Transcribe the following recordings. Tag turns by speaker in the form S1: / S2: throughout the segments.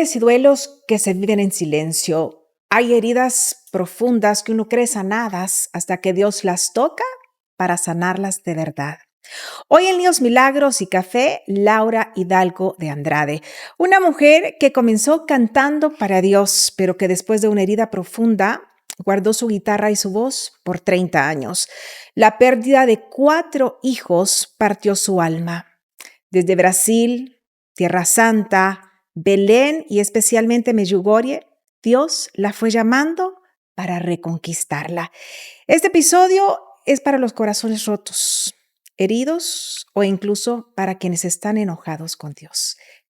S1: dolores y duelos que se viven en silencio. Hay heridas profundas que uno cree sanadas hasta que Dios las toca para sanarlas de verdad. Hoy en Líos Milagros y Café, Laura Hidalgo de Andrade, una mujer que comenzó cantando para Dios, pero que después de una herida profunda guardó su guitarra y su voz por 30 años. La pérdida de 4 hijos partió su alma. Desde Brasil, Tierra Santa, Belén y especialmente Medjugorje, Dios la fue llamando para reconquistarla. Este episodio es para los corazones rotos, heridos o incluso para quienes están enojados con Dios.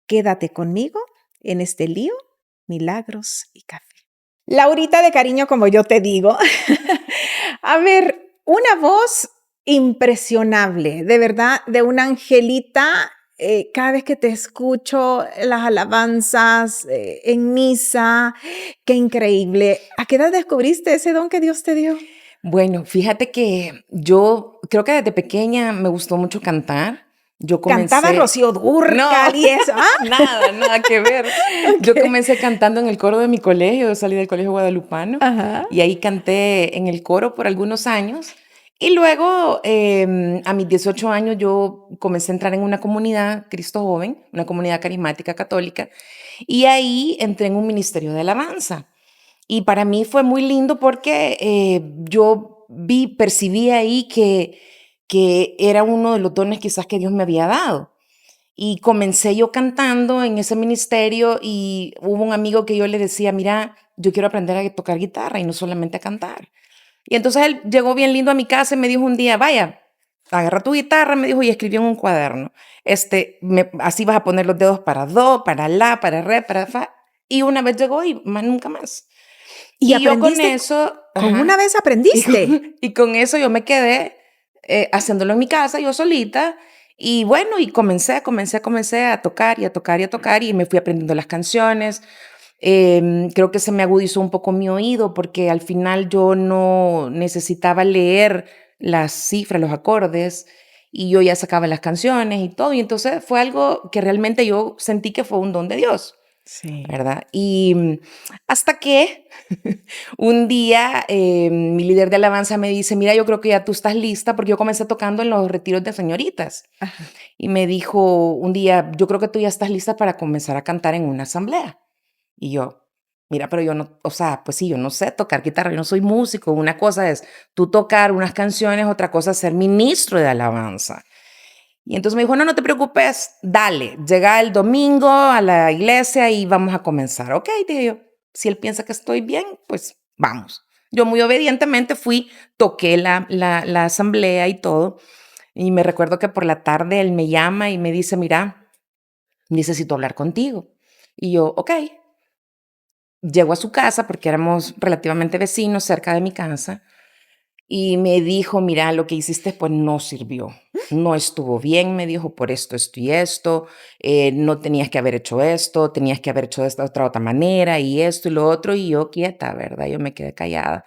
S1: Quédate conmigo en este lío, milagros y café. Laurita de cariño, como yo te digo. A ver, una voz impresionable, de verdad, de una angelita. Cada vez que te escucho las alabanzas en misa, qué increíble. ¿A qué edad descubriste ese don que Dios te dio?
S2: Bueno, fíjate que yo creo que desde pequeña me gustó mucho cantar. Yo
S1: Cantaba Rocío Dúrcal y eso.
S2: Nada que ver. Okay. Yo comencé cantando en el coro de mi colegio, yo salí del colegio guadalupano.
S1: Ajá.
S2: Y ahí canté en el coro por algunos años. Y luego, a mis 18 años, yo comencé a entrar en una comunidad Cristo Joven, una comunidad carismática católica, y ahí entré en un ministerio de alabanza. Y para mí fue muy lindo porque yo percibí ahí que era uno de los dones quizás que Dios me había dado. Y comencé yo cantando en ese ministerio y hubo un amigo que yo le decía, mira, yo quiero aprender a tocar guitarra y no solamente a cantar. Y entonces él llegó bien lindo a mi casa y me dijo un día, vaya, agarra tu guitarra, me dijo, y escribió en un cuaderno. Así vas a poner los dedos para do, para la, para re, para fa. Y una vez llegó y más nunca más.
S1: Y
S2: yo con eso...
S1: ¿Con una vez aprendiste?
S2: Y con eso yo me quedé haciéndolo en mi casa, yo solita. Y bueno, y comencé a tocar y a tocar y a tocar y me fui aprendiendo las canciones. Creo que se me agudizó un poco mi oído porque al final yo no necesitaba leer las cifras, los acordes, y yo ya sacaba las canciones y todo. Y entonces fue algo que realmente yo sentí que fue un don de Dios.
S1: Sí.
S2: ¿Verdad? Y hasta que un día mi líder de alabanza me dice, mira, yo creo que ya tú estás lista, porque yo comencé tocando en los retiros de señoritas. Ajá. Y me dijo un día, yo creo que tú ya estás lista para comenzar a cantar en una asamblea. Y yo, mira, pero yo no, o sea, pues sí, yo no sé tocar guitarra, yo no soy músico. Una cosa es tú tocar unas canciones, otra cosa es ser ministro de alabanza. Y entonces me dijo, no te preocupes, dale, llega el domingo a la iglesia y vamos a comenzar. Ok, dije yo, si él piensa que estoy bien, pues vamos. Yo muy obedientemente fui, toqué la asamblea y todo. Y me recuerdo que por la tarde él me llama y me dice, mira, necesito hablar contigo. Y yo, ok. Llego a su casa porque éramos relativamente vecinos cerca de mi casa. Y me dijo, mira, lo que hiciste pues no sirvió, no estuvo bien, me dijo, por esto y esto, no tenías que haber hecho esto, tenías que haber hecho de esta otra manera y esto y lo otro, y yo quieta, ¿verdad? Yo me quedé callada.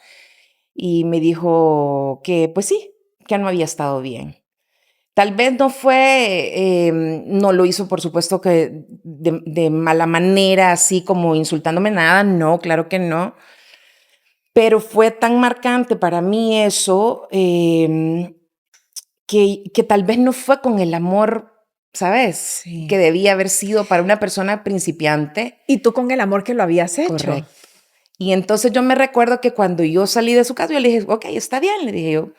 S2: Y me dijo que pues sí, que no había estado bien. Tal vez no fue, no lo hizo por supuesto que de mala manera, así como insultándome nada, no, claro que no. Pero fue tan marcante para mí eso que tal vez no fue con el amor, ¿sabes?
S1: Sí.
S2: Que debía haber sido para una persona principiante.
S1: Y tú con el amor que lo habías hecho.
S2: Correcto. Y entonces yo me recuerdo que cuando yo salí de su casa, yo le dije, ok, está bien, le dije yo,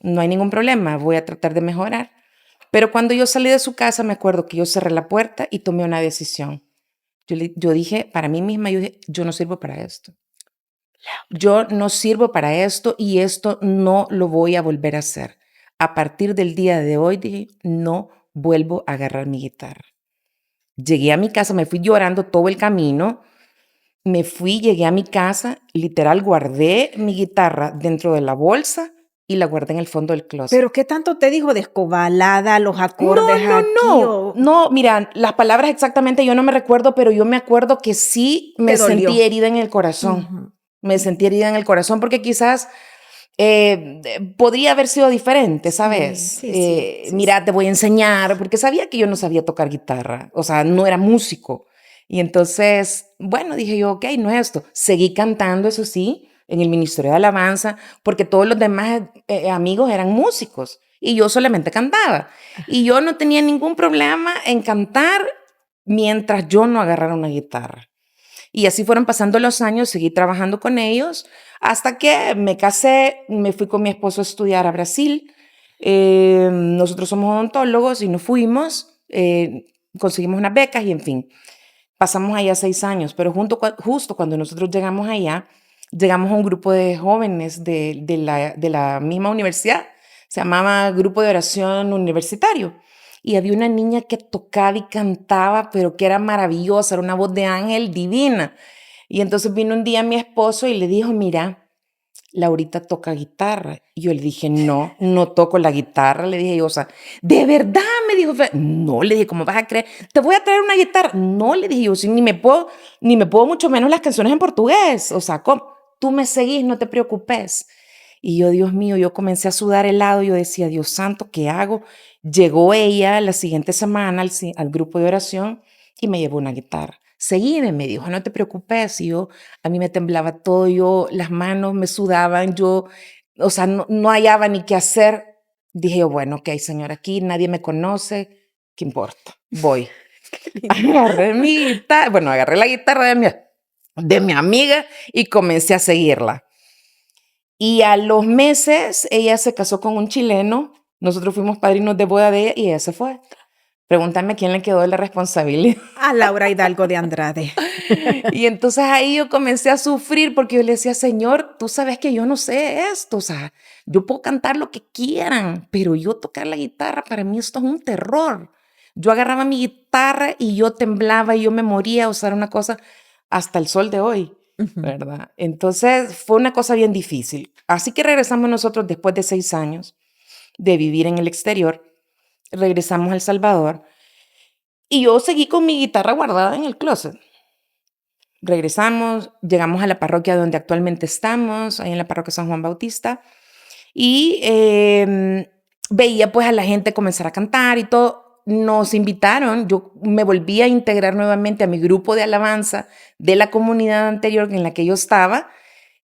S2: no hay ningún problema, voy a tratar de mejorar. Pero cuando yo salí de su casa, me acuerdo que yo cerré la puerta y tomé una decisión. Yo dije, para mí misma, yo no sirvo para esto. Yo no sirvo para esto y esto no lo voy a volver a hacer. A partir del día de hoy dije, no vuelvo a agarrar mi guitarra. Llegué a mi casa, me fui llorando todo el camino. Me fui, llegué a mi casa, literal guardé mi guitarra dentro de la bolsa y la guardé en el fondo del closet.
S1: ¿Pero qué tanto te dijo de escobalada, los acordes
S2: No, mira, las palabras exactamente yo no me recuerdo, pero yo me acuerdo que sí me sentí herida en el corazón. Uh-huh. Me sentí herida en el corazón porque quizás podría haber sido diferente, ¿sabes?
S1: Sí,
S2: mira, te voy a enseñar, porque sabía que yo no sabía tocar guitarra, o sea, no era músico. Y entonces, bueno, dije yo, ok, no es esto. Seguí cantando, eso sí, en el Ministerio de Alabanza, porque todos los demás amigos eran músicos y yo solamente cantaba. Y yo no tenía ningún problema en cantar mientras yo no agarrara una guitarra. Y así fueron pasando los años, seguí trabajando con ellos, hasta que me casé, me fui con mi esposo a estudiar a Brasil. Nosotros somos odontólogos y nos fuimos, conseguimos unas becas y en fin. Pasamos allá 6 años, pero justo cuando nosotros llegamos allá, llegamos a un grupo de jóvenes de la misma universidad, se llamaba Grupo de Oración Universitario, y había una niña que tocaba y cantaba, pero que era maravillosa, era una voz de ángel divina. Y entonces vino un día mi esposo y le dijo, mira, Laurita toca guitarra. Y yo le dije, no, no toco la guitarra. Le dije yo, o sea, ¿de verdad? Me dijo, no, le dije, ¿cómo vas a creer? Te voy a traer una guitarra. No, le dije yo, sí, ni me puedo mucho menos las canciones en portugués. O sea, ¿cómo? Tú me seguís, no te preocupes. Y yo, Dios mío, yo comencé a sudar helado. Yo decía, Dios santo, ¿qué hago? Llegó ella la siguiente semana al grupo de oración y me llevó una guitarra. Seguime, me dijo, no te preocupes. Y yo, a mí me temblaba todo, yo, las manos me sudaban, yo, o sea, no hallaba ni qué hacer. Dije yo, bueno, ok, señor, aquí nadie me conoce, ¿qué importa? Voy. Agarré mi guitarra, bueno, agarré la guitarra de mi amiga y comencé a seguirla. Y a los meses ella se casó con un chileno, nosotros fuimos padrinos de boda de ella y ella se fue. Pregúntame quién le quedó de la responsabilidad.
S1: A Laura Hidalgo de Andrade.
S2: Y entonces ahí yo comencé a sufrir porque yo le decía, Señor, tú sabes que yo no sé esto, o sea, yo puedo cantar lo que quieran, pero yo tocar la guitarra, para mí esto es un terror. Yo agarraba mi guitarra y yo temblaba y yo me moría, o sea, era una cosa hasta el sol de hoy, ¿verdad? Entonces fue una cosa bien difícil. Así que regresamos nosotros después de 6 años de vivir en el exterior, regresamos a El Salvador y yo seguí con mi guitarra guardada en el closet. Regresamos, llegamos a la parroquia donde actualmente estamos, ahí en la parroquia San Juan Bautista, y veía pues a la gente comenzar a cantar y todo. Nos invitaron, yo me volví a integrar nuevamente a mi grupo de alabanza de la comunidad anterior en la que yo estaba.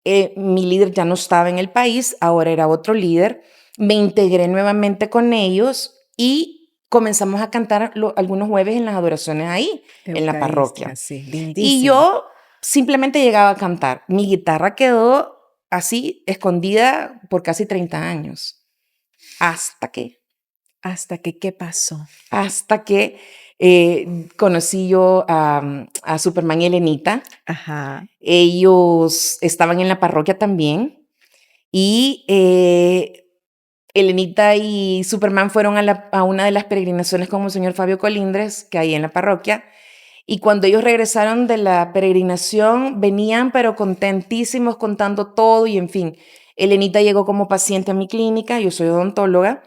S2: Mi líder ya no estaba en el país, ahora era otro líder. Me integré nuevamente con ellos y comenzamos a cantar algunos jueves en las adoraciones ahí, en la
S1: Eucarística,
S2: parroquia.
S1: sí,
S2: Y
S1: lindísimo.
S2: yo simplemente llegaba a cantar. Mi guitarra quedó así, escondida por casi 30 años. Hasta que,
S1: ¿Hasta que qué pasó?
S2: hasta que conocí yo a Superman y Elenita.
S1: Ajá.
S2: Ellos estaban en la parroquia también. Y Elenita y Superman fueron a una de las peregrinaciones con Monseñor Fabio Colindres, que hay en la parroquia. Y cuando ellos regresaron de la peregrinación, venían pero contentísimos contando todo y en fin. Elenita llegó como paciente a mi clínica, yo soy odontóloga,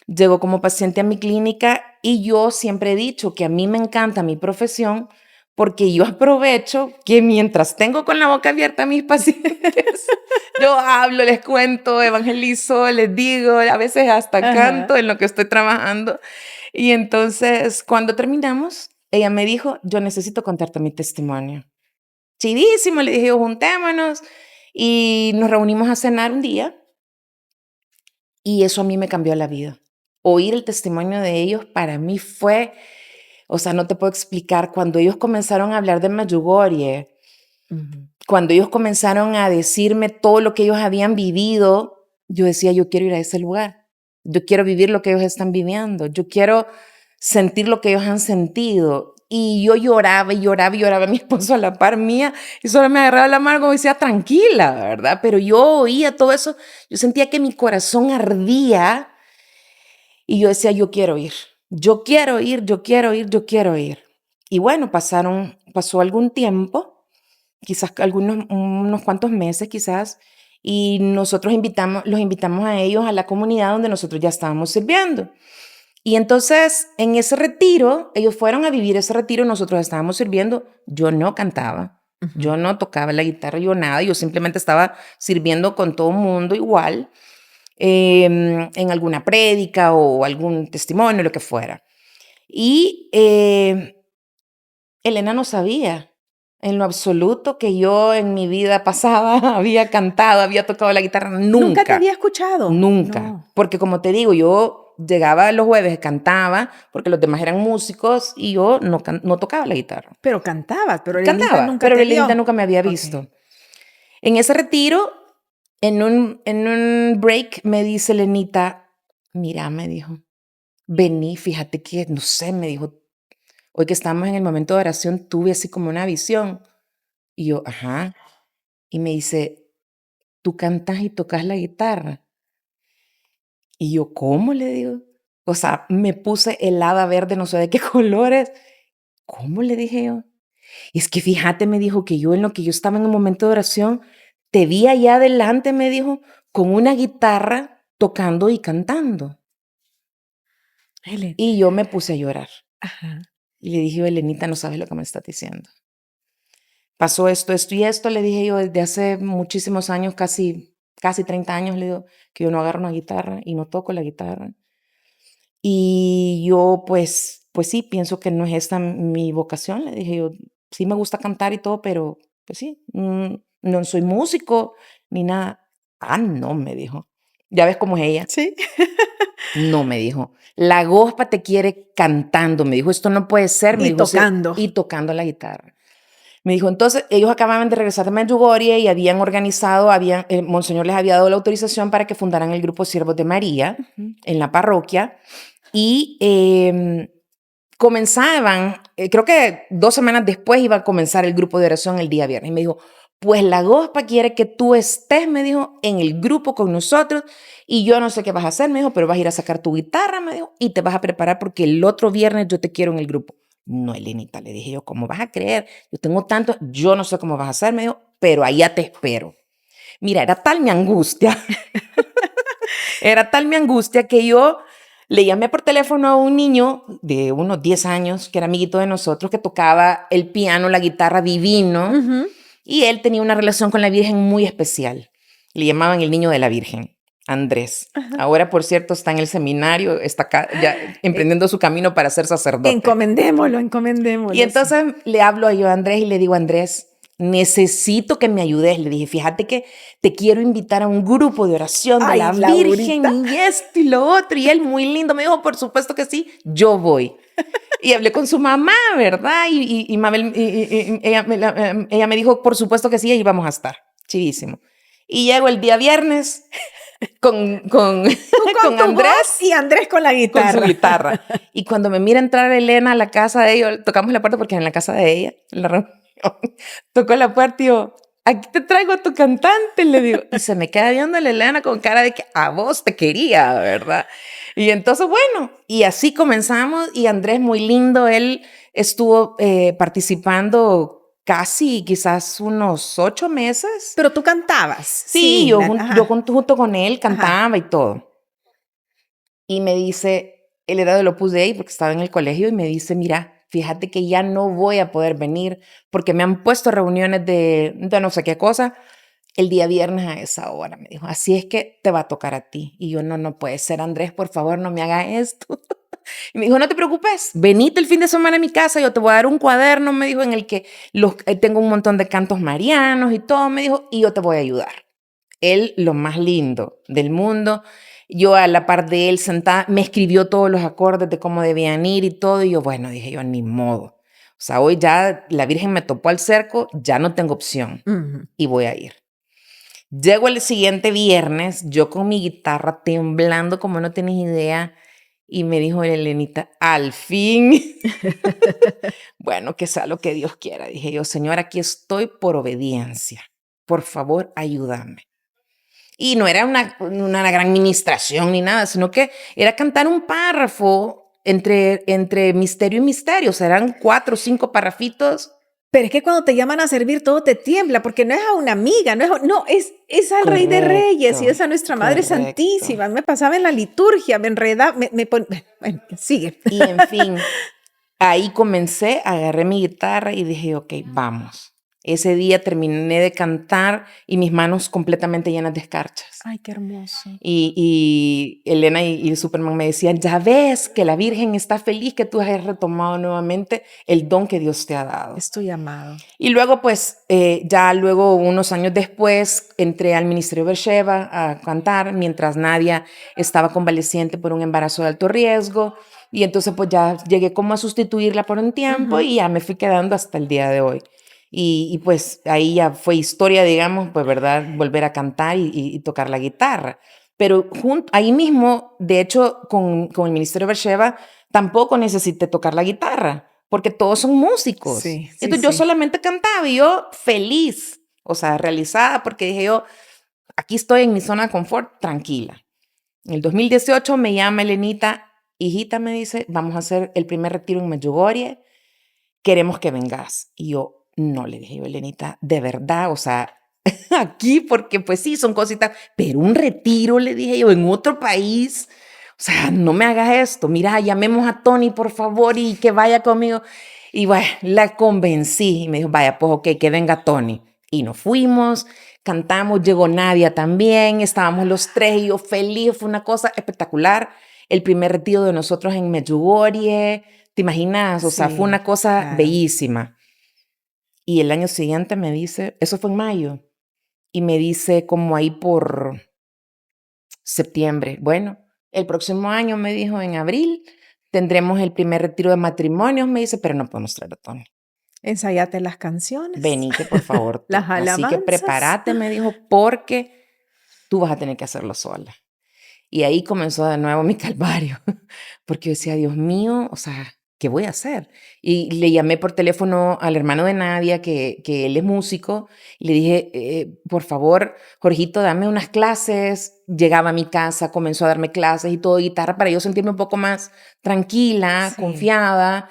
S2: llegó como paciente a mi clínica y yo siempre he dicho que a mí me encanta mi profesión porque yo aprovecho que mientras tengo con la boca abierta a mis pacientes, yo hablo, les cuento, evangelizo, les digo, a veces hasta
S1: Ajá.
S2: canto en lo que estoy trabajando. Y entonces, cuando terminamos, ella me dijo, yo necesito contarte mi testimonio. Chidísimo, le dije, yo, juntémonos y nos reunimos a cenar un día y eso a mí me cambió la vida. Oír el testimonio de ellos para mí fue, o sea, no te puedo explicar, cuando ellos comenzaron a hablar de Medjugorje,
S1: Ujú.
S2: cuando ellos comenzaron a decirme todo lo que ellos habían vivido, yo decía, yo quiero ir a ese lugar. Yo quiero vivir lo que ellos están viviendo. Yo quiero sentir lo que ellos han sentido. Y yo lloraba y lloraba y lloraba a mi esposo a la par mía y solo me agarraba la mano como decía, tranquila, ¿verdad? Pero yo oía todo eso, yo sentía que mi corazón ardía y yo decía, yo quiero ir, yo quiero ir, yo quiero ir, yo quiero ir. Y bueno, pasó algún tiempo, quizás unos cuantos meses quizás, y nosotros los invitamos a ellos a la comunidad donde nosotros ya estábamos sirviendo. Y entonces en ese retiro, ellos fueron a vivir ese retiro, nosotros estábamos sirviendo, yo no cantaba,
S1: Ujú.
S2: yo no tocaba la guitarra, yo nada, yo simplemente estaba sirviendo con todo el mundo igual, en alguna prédica o algún testimonio, lo que fuera. Y Elena no sabía en lo absoluto que yo en mi vida pasada había cantado, había tocado la guitarra.
S1: ¿Nunca te
S2: Nunca,
S1: había escuchado?
S2: nunca.
S1: No.
S2: Porque como te digo, yo llegaba los jueves, cantaba, porque los demás eran músicos y yo no tocaba la guitarra.
S1: Pero cantabas, pero Elenita
S2: Cantaba,
S1: nunca
S2: pero
S1: te
S2: Elenita
S1: vio.
S2: nunca me había
S1: Ok.
S2: visto. En ese retiro, en un break, me dice Elenita, mira, me dijo, vení, fíjate que, no sé, me dijo, hoy que estamos en el momento de oración, tuve así como una visión. Y yo, ajá. Y me dice, ¿tú cantas y tocas la guitarra? Y yo, ¿cómo? Le digo. O sea, me puse helada verde, no sé de qué colores. ¿Cómo? Le dije yo. Es que fíjate, me dijo, que yo en lo que yo estaba en un momento de oración, te vi allá adelante, me dijo, con una guitarra tocando y cantando.
S1: Helen.
S2: Y yo me puse a llorar.
S1: Ajá.
S2: Y le dije, Elenita, no sabes lo que me estás diciendo. Pasó esto, esto y esto, le dije yo, desde hace muchísimos años, casi 30 años, le digo, que yo no agarro una guitarra y no toco la guitarra. Y yo, pues sí, pienso que no es esta mi vocación. Le dije yo, sí me gusta cantar y todo, pero pues sí, no soy músico ni nada. Ah, no, me dijo. ¿Ya ves cómo es ella?
S1: Sí.
S2: No, me dijo. La gospa te quiere cantando. Me dijo, esto no puede ser. Me
S1: Y
S2: dijo,
S1: tocando.
S2: y tocando la guitarra. Me dijo, entonces, ellos acababan de regresar de Medjugorje y habían organizado, Monseñor les había dado la autorización para que fundaran el grupo Siervos de María en la parroquia. Y comenzaban, creo que 2 semanas después iba a comenzar el grupo de oración el día viernes. Y me dijo, pues la Gospa quiere que tú estés, me dijo, en el grupo con nosotros. Y yo no sé qué vas a hacer, me dijo, pero vas a ir a sacar tu guitarra, me dijo, y te vas a preparar porque el otro viernes yo te quiero en el grupo. No, Elenita, le dije yo, ¿cómo vas a creer? Yo tengo tanto, yo no sé cómo vas a hacer, me dijo, pero allá te espero. Mira, era tal mi angustia, era tal mi angustia que yo le llamé por teléfono a un niño de unos 10 años, que era amiguito de nosotros, que tocaba el piano, la guitarra divino, y él tenía una relación con la Virgen muy especial. Le llamaban el niño de la Virgen, Andrés. Ahora, por cierto, está en el seminario, está acá ya emprendiendo su camino para ser sacerdote.
S1: Encomendémoslo.
S2: Y entonces le hablo a yo a Andrés y le digo, Andrés, necesito que me ayudes. Le dije, fíjate que te quiero invitar a un grupo de oración de la Virgen y esto y lo otro. Y él muy lindo me dijo, por supuesto que sí, yo voy. Y hablé con su mamá, ¿verdad? Y Mabel, ella me dijo, por supuesto que sí, ahí vamos a estar. Chivísimo. Y llego el día viernes con
S1: Andrés y Andrés con la guitarra.
S2: Con su guitarra. Y cuando me mira entrar Elena a la casa de ellos, tocamos la puerta porque en la casa de ella, en la reunión, tocó la puerta y yo, aquí te traigo a tu cantante, le digo. Y se me queda viendo la Elena con cara de que a vos te quería, ¿verdad? Y entonces, bueno, y así comenzamos y Andrés muy lindo, él estuvo participando casi quizás unos 8 meses.
S1: Pero tú cantabas.
S2: Sí, yo junto con él cantaba y todo. Y me dice, él era del Opus Dei porque estaba en el colegio y me dice, mira, fíjate que ya no voy a poder venir porque me han puesto reuniones de no sé qué cosa el día viernes a esa hora. Me dijo, así es que te va a tocar a ti. Y yo, no puede ser, Andrés, por favor, no me hagas esto. Y me dijo, no te preocupes, venite el fin de semana a mi casa, yo te voy a dar un cuaderno, me dijo, en el que tengo un montón de cantos marianos y todo, me dijo, y yo te voy a ayudar. Él, lo más lindo del mundo. Yo a la par de él sentada, me escribió todos los acordes de cómo debían ir y todo. Y yo, bueno, dije yo, ni modo. O sea, hoy ya la Virgen me topó al cerco, ya no tengo opción y voy a ir. Llego el siguiente viernes, yo con mi guitarra temblando como no tenés idea. Y me dijo Elenita, al fin. Bueno, que sea lo que Dios quiera. Dije yo, Señor, aquí estoy por obediencia. Por favor, ayúdame. Y no era una gran ministración ni nada, sino que era cantar un párrafo entre misterio y misterio. O sea, eran 4 o 5 parrafitos.
S1: Pero es que cuando te llaman a servir todo te tiembla, porque no es a una amiga, es al Rey de Reyes y es a nuestra Madre Santísima. Me pasaba en la liturgia, me enredaba, bueno, sigue.
S2: Y en fin, ahí comencé, agarré mi guitarra y dije, ok, vamos. Ese día terminé de cantar y mis manos completamente llenas de escarchas.
S1: Ay, qué hermoso.
S2: Y Elena y Superman me decían, ya ves que la Virgen está feliz que tú hayas retomado nuevamente el don que Dios te ha dado.
S1: Es tu llamado.
S2: Y luego, pues, ya luego, unos años después, entré al Ministerio Beersheba a cantar mientras Nadia estaba convaleciente por un embarazo de alto riesgo. Y entonces, pues, ya llegué como a sustituirla por un tiempo y ya me fui quedando hasta el día de hoy. Y pues ahí ya fue historia, digamos, pues, ¿verdad? Volver a cantar y tocar la guitarra. Pero ahí mismo, de hecho, con el Ministerio Beersheba, tampoco necesité tocar la guitarra, porque todos son músicos.
S1: Sí, sí,
S2: Entonces yo
S1: sí.
S2: solamente cantaba y yo feliz, o sea, realizada, porque dije yo, aquí estoy en mi zona de confort, tranquila. En el 2018 me llama Elenita, hijita, me dice, vamos a hacer el primer retiro en Medjugorje, queremos que vengas. Y yo, no, le dije yo, Elenita, de verdad, o sea, aquí, porque pues sí, son cositas, pero un retiro, le dije yo, en otro país, o sea, no me hagas esto, mira, llamemos a Tony, por favor, y que vaya conmigo. Y bueno, la convencí y me dijo, vaya, pues ok, que venga Tony. Y nos fuimos, cantamos, llegó Nadia también, estábamos los tres y yo feliz, fue una cosa espectacular. El primer retiro de nosotros en Medjugorje, ¿te imaginas? O sea, fue una cosa bellísima. Y el año siguiente me dice, eso fue en mayo, y me dice como ahí por septiembre, bueno, el próximo año, me dijo, en abril, tendremos el primer retiro de matrimonios, me dice, pero no podemos traer a Tony.
S1: Ensayate las canciones.
S2: Venite, por favor, tú.
S1: Las
S2: Así que
S1: alabanzas.
S2: prepárate, me dijo, porque tú vas a tener que hacerlo sola. Y ahí comenzó de nuevo mi calvario, porque yo decía, Dios mío, o sea, ¿qué voy a hacer? Y le llamé por teléfono al hermano de Nadia, que él es músico, y le dije, por favor, Jorgito, dame unas clases. Llegaba a mi casa, comenzó a darme clases y todo, guitarra, para yo sentirme un poco más tranquila, confiada.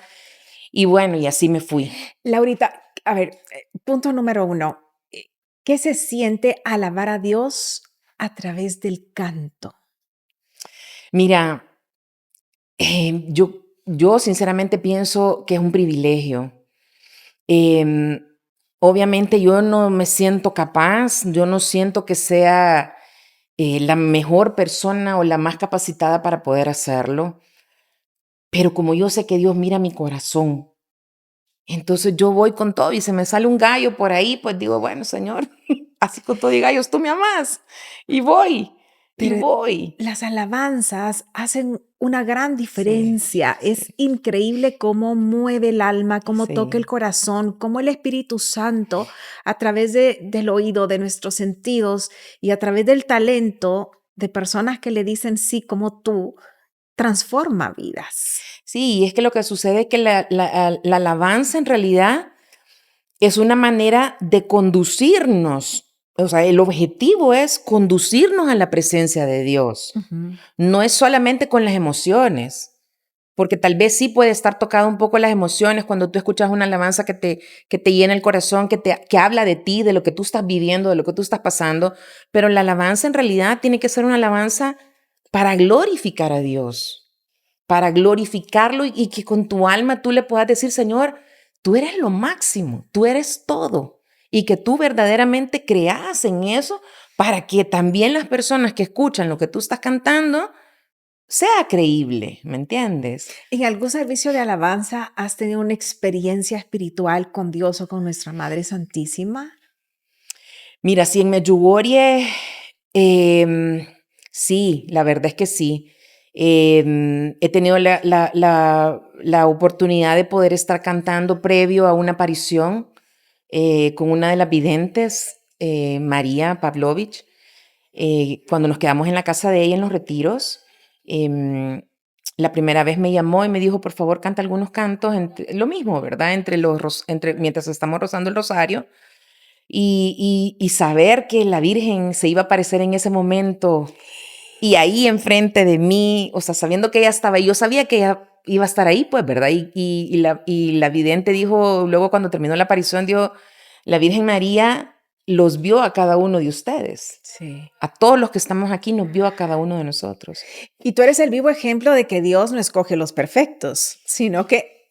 S2: Y bueno, y así me fui.
S1: Laurita, a ver, punto número 1. ¿Qué se siente alabar a Dios a través del canto?
S2: Mira, yo sinceramente pienso que es un privilegio. Obviamente yo no me siento capaz, yo no siento que sea la mejor persona o la más capacitada para poder hacerlo, pero como yo sé que Dios mira mi corazón, entonces yo voy con todo y se me sale un gallo por ahí, pues digo, bueno, Señor, así con todo y gallos, tú me amas, y voy,
S1: Pero
S2: y voy.
S1: las alabanzas hacen una gran
S2: Sí,
S1: diferencia. Es
S2: sí,
S1: increíble cómo mueve el alma, cómo toca el
S2: sí.
S1: corazón, cómo el Espíritu Santo, a través del oído, de nuestros sentidos y a través del talento de personas que le dicen sí como tú, transforma vidas.
S2: Sí, y es que lo que sucede es que la alabanza en realidad es una manera de conducirnos. O sea, el objetivo es conducirnos a la presencia de Dios. No es solamente con las emociones, porque tal vez sí puede estar tocado un poco las emociones cuando tú escuchas una alabanza que te llena el corazón, que habla de ti, de lo que tú estás viviendo, de lo que tú estás pasando, pero la alabanza en realidad tiene que ser una alabanza para glorificar a Dios, para glorificarlo y que con tu alma tú le puedas decir, Señor, tú eres lo máximo, tú eres todo, y que tú verdaderamente creas en eso para que también las personas que escuchan lo que tú estás cantando sea creíble, ¿me entiendes?
S1: ¿En algún servicio de alabanza has tenido una experiencia espiritual con Dios o con nuestra Madre Santísima?
S2: Mira, si en Medjugorje, sí, la verdad es que sí. He tenido la oportunidad de poder estar cantando previo a una aparición con una de las videntes, María Pavlovich, cuando nos quedamos en la casa de ella en los retiros. La primera vez me llamó y me dijo, por favor, canta algunos cantos, lo mismo, ¿verdad? Mientras estamos rozando el rosario. Y saber que la Virgen se iba a aparecer en ese momento y ahí enfrente de mí, o sea, sabiendo que ella estaba ahí, yo sabía que ella iba a estar ahí, pues, ¿verdad? Y la vidente dijo, luego cuando terminó la aparición, dijo, la Virgen María los vio a cada uno de ustedes.
S1: Sí.
S2: A todos los que estamos aquí nos vio a cada uno de nosotros.
S1: Y tú eres el vivo ejemplo de que Dios no escoge los perfectos, sino que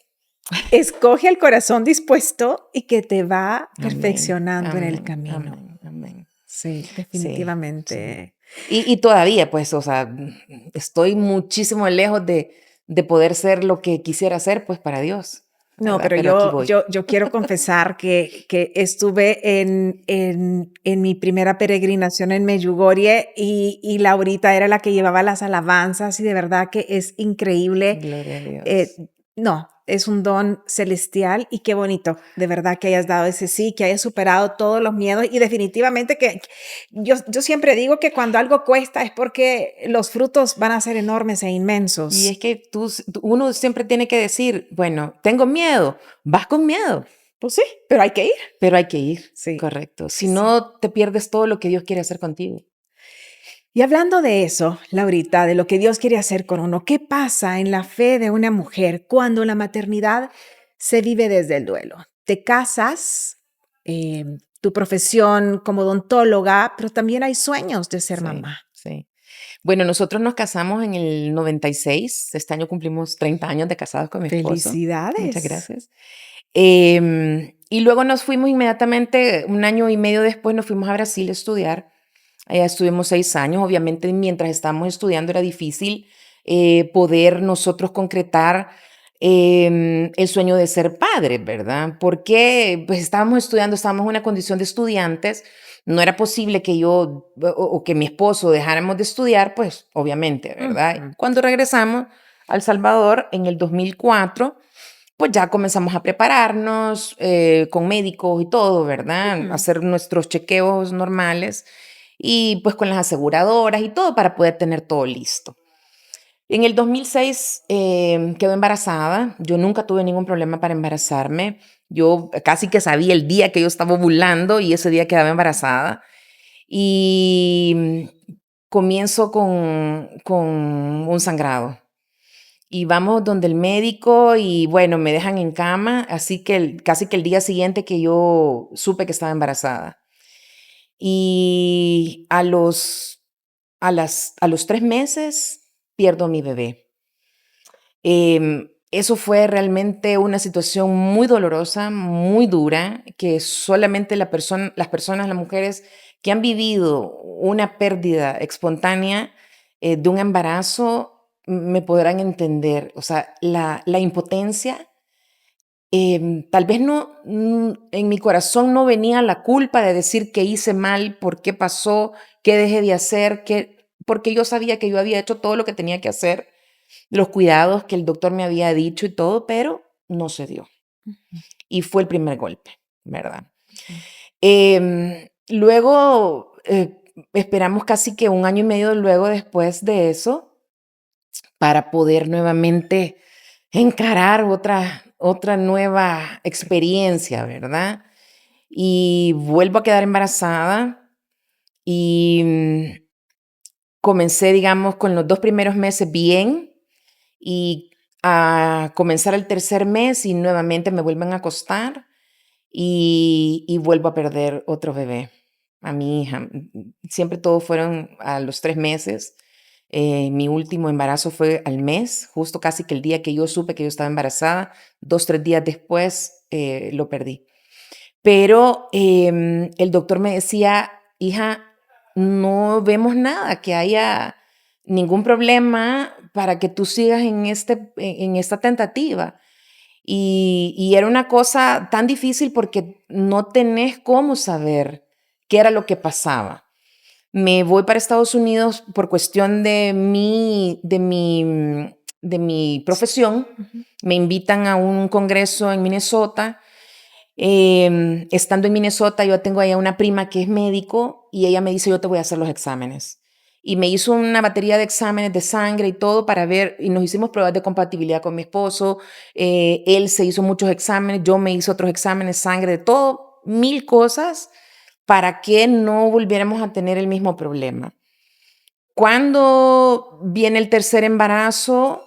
S1: escoge el corazón dispuesto y que te va
S2: Amén,
S1: perfeccionando en el
S2: amén,
S1: camino.
S2: amén, amén.
S1: Sí,
S2: Sí, sí.
S1: definitivamente.
S2: Y todavía, pues, o sea, estoy muchísimo lejos de poder ser lo que quisiera ser, pues, para Dios,
S1: No,
S2: ¿verdad?
S1: pero
S2: Pero aquí voy.
S1: yo quiero confesar que estuve en mi primera peregrinación en Medjugorje y Laurita era la que llevaba las alabanzas y de verdad que es increíble.
S2: Gloria a
S1: Eh,
S2: Dios.
S1: no, es un don celestial y qué bonito, de verdad que hayas dado ese sí, que hayas superado todos los miedos y definitivamente que yo siempre digo que cuando algo cuesta es porque los frutos van a ser enormes e
S2: Y
S1: inmensos.
S2: es que uno siempre tiene que decir, bueno, tengo miedo, vas con miedo,
S1: Pues sí, pero hay que ir.
S2: pero hay que ir,
S1: Sí,
S2: correcto. Si
S1: sí, sí.
S2: no, te pierdes todo lo que Dios quiere hacer contigo.
S1: Y hablando de eso, Laurita, de lo que Dios quiere hacer con uno, ¿qué pasa en la fe de una mujer cuando la maternidad se vive desde el duelo? Te casas, eh, tu profesión como odontóloga, pero también hay sueños de ser
S2: Sí,
S1: mamá.
S2: sí. Bueno, nosotros nos casamos en el 96. Este año cumplimos 30 años de casados con mi esposo. Muchas
S1: Felicidades.
S2: gracias. Y luego nos fuimos inmediatamente, un año y medio después nos fuimos a Brasil a estudiar. Allá estuvimos 6 años. Obviamente, mientras estábamos estudiando era difícil poder nosotros concretar el sueño de ser padres, ¿verdad? Porque pues estábamos estudiando, estábamos en una condición de estudiantes. No era posible que yo o que mi esposo dejáramos de estudiar, pues obviamente, ¿verdad?
S1: Ujú,
S2: Cuando regresamos a El Salvador en el 2004, pues ya comenzamos a prepararnos con médicos y todo, ¿verdad?
S1: ujú.
S2: Hacer nuestros chequeos normales y pues con las aseguradoras y todo para poder tener todo listo. En el 2006 quedó embarazada. Yo nunca tuve ningún problema para embarazarme. Yo casi que sabía el día que yo estaba ovulando y ese día quedaba embarazada. Y comienzo con un sangrado. Y vamos donde el médico y bueno, me dejan en cama, así que casi que el día siguiente que yo supe que estaba embarazada. Y a los 3 meses pierdo a mi bebé. Eso fue realmente una situación muy dolorosa, muy dura, que solamente las personas, las mujeres que han vivido una pérdida espontánea de un embarazo me podrán entender. O sea, la impotencia, tal vez no, en mi corazón no venía la culpa de decir que hice mal, por qué pasó, qué dejé de hacer, porque yo sabía que yo había hecho todo lo que tenía que hacer, los cuidados que el doctor me había dicho y todo, pero no se dio. Y fue el primer golpe, ¿verdad? Luego, esperamos casi que un año y medio luego después de eso para poder nuevamente encarar otra nueva experiencia, ¿verdad? Y vuelvo a quedar embarazada y comencé, digamos, con los 2 primeros meses bien y a comenzar el tercer mes y nuevamente me vuelven a acostar y vuelvo a perder otro bebé, a mi hija. Siempre todos fueron a los 3 meses. Mi último embarazo fue al mes, justo casi que el día que yo supe que yo estaba embarazada, 2, 3 días después lo perdí. Pero el doctor me decía, hija, no vemos nada, que haya ningún problema para que tú sigas en esta tentativa. Y era una cosa tan difícil porque no tenés cómo saber qué era lo que pasaba. Me voy para Estados Unidos por cuestión de mi profesión.
S1: Ujú.
S2: Me invitan a un congreso en Minnesota. Estando en Minnesota, yo tengo allá una prima que es médico y ella me dice, yo te voy a hacer los exámenes. Y me hizo una batería de exámenes de sangre y todo para ver, y nos hicimos pruebas de compatibilidad con mi esposo. Él se hizo muchos exámenes, yo me hice otros exámenes, sangre, de todo, mil cosas para que no volviéramos a tener el mismo problema. Cuando viene el tercer embarazo,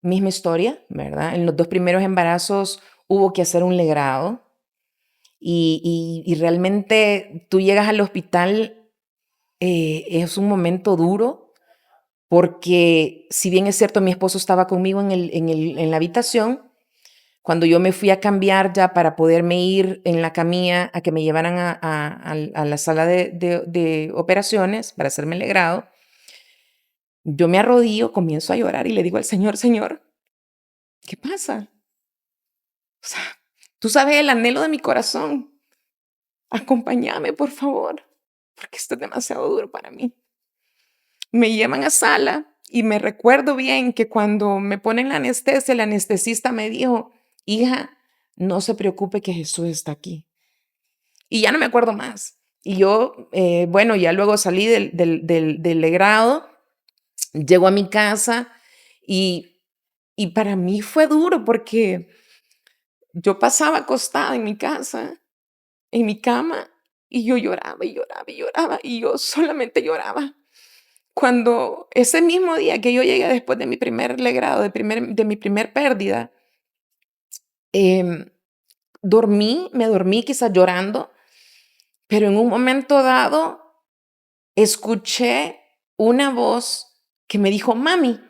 S2: misma historia, ¿verdad? En los 2 primeros embarazos hubo que hacer un legrado y realmente tú llegas al hospital, es un momento duro porque si bien es cierto, mi esposo estaba conmigo en la habitación, cuando yo me fui a cambiar ya para poderme ir en la camilla a que me llevaran a la sala de operaciones para hacerme el legrado, yo me arrodillo, comienzo a llorar y le digo al Señor, Señor, ¿qué pasa? O sea, tú sabes el anhelo de mi corazón. Acompáñame, por favor, porque esto es demasiado duro para mí. Me llevan a sala y me recuerdo bien que cuando me ponen la anestesia, el anestesista me dijo, hija, no se preocupe que Jesús está aquí. Y ya no me acuerdo más. Y yo, bueno, ya luego salí del legrado, llego a mi casa y para mí fue duro porque yo pasaba acostada en mi casa, en mi cama, y yo lloraba y lloraba y lloraba y yo solamente lloraba. Cuando ese mismo día que yo llegué después de mi primer legrado, de mi primer pérdida, em, me dormí quizás llorando, pero en un momento dado escuché una voz que me dijo, mami.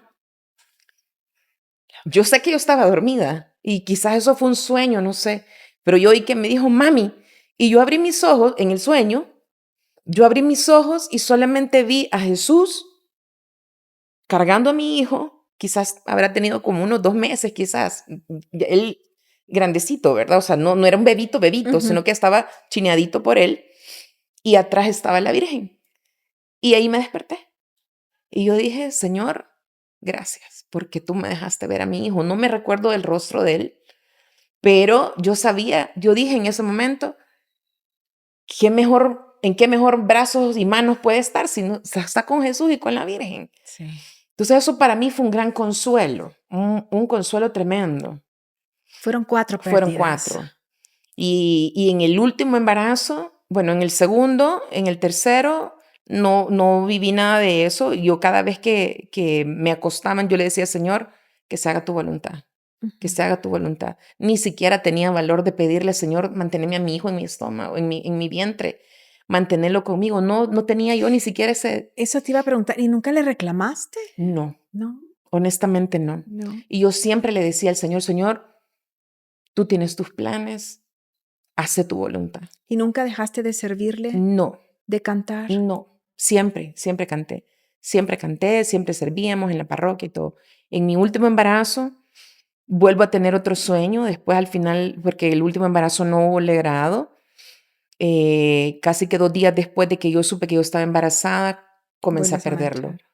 S2: Yo sé que yo estaba dormida y quizás eso fue un sueño, no sé, pero yo oí que me dijo, mami, y yo abrí mis ojos en el sueño, yo abrí mis ojos y solamente vi a Jesús cargando a mi hijo, quizás habrá tenido como unos 2 meses, quizás, él grandecito, ¿verdad? O sea, no era un bebito, bebito,
S1: Ujú.
S2: sino que estaba chineadito por él y atrás estaba la Virgen. Y ahí me desperté. Y yo dije, Señor, gracias, porque tú me dejaste ver a mi hijo. No me recuerdo del rostro de él, pero yo sabía, yo dije en ese momento, en qué mejor brazos y manos puede estar si no está con Jesús y con la Virgen.
S1: Sí.
S2: Entonces eso para mí fue un gran consuelo, un consuelo tremendo.
S1: Fueron 4
S2: Fueron
S1: pérdidas.
S2: 4. Y en el último embarazo, bueno, en el segundo, en el tercero, no viví nada de eso. Yo cada vez que me acostaban, yo le decía, Señor, que se haga tu voluntad, que
S1: Ujú.
S2: se haga tu voluntad. Ni siquiera tenía valor de pedirle, Señor, mantenerme a mi hijo en mi estómago, en mi vientre, mantenerlo conmigo. No tenía yo ni siquiera ese,
S1: Eso te iba a preguntar, ¿y nunca le reclamaste?
S2: no,
S1: No,
S2: honestamente no.
S1: no.
S2: Y yo siempre le decía al Señor, Señor, tú tienes tus planes, hace tu voluntad.
S1: ¿Y nunca dejaste de servirle,
S2: No,
S1: de cantar?
S2: no, siempre canté. Siempre canté, siempre servíamos en la parroquia y todo. En mi último embarazo, vuelvo a tener otro sueño, después al final, porque el último embarazo no hubo legrado, casi que 2 días después de que yo supe que yo estaba embarazada, comencé a
S1: Vuelves a
S2: perderlo.
S1: manchar.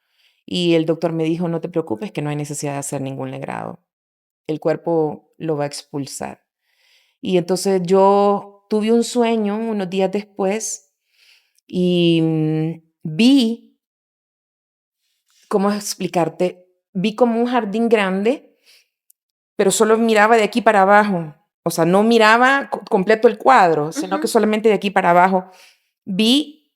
S2: Y el doctor me dijo, no te preocupes, que no hay necesidad de hacer ningún legrado. El cuerpo lo va a expulsar. Y entonces yo tuve un sueño unos días después y vi, ¿cómo explicarte? Vi como un jardín grande, pero solo miraba de aquí para abajo. O sea, no miraba completo el cuadro, sino que
S1: Ujú.
S2: solamente de aquí para abajo. Vi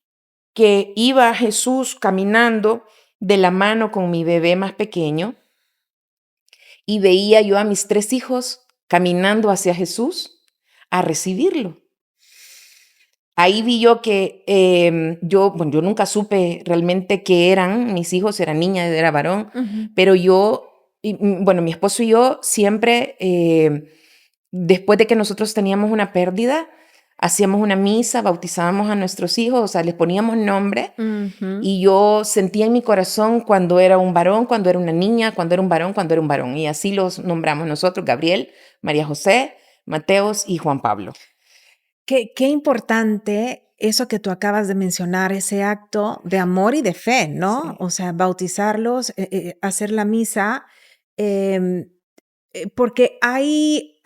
S2: que iba Jesús caminando de la mano con mi bebé más pequeño y veía yo a mis 3 hijos caminando hacia Jesús a recibirlo. Ahí vi yo que bueno, yo nunca supe realmente qué eran mis hijos, era niña, era varón,
S1: Ujú.
S2: pero bueno, mi esposo y yo siempre, después de que nosotros teníamos una pérdida, hacíamos una misa, bautizábamos a nuestros hijos, o sea, les poníamos nombre
S1: Ujú.
S2: y yo sentía en mi corazón cuando era un varón, cuando era una niña, cuando era un varón, cuando era un varón. Y así los nombramos nosotros, Gabriel, María José, Mateos y Juan Pablo.
S1: Qué importante eso que tú acabas de mencionar, ese acto de amor y de fe, ¿no?
S2: Sí,
S1: O sea, bautizarlos, hacer la misa, em, porque hay,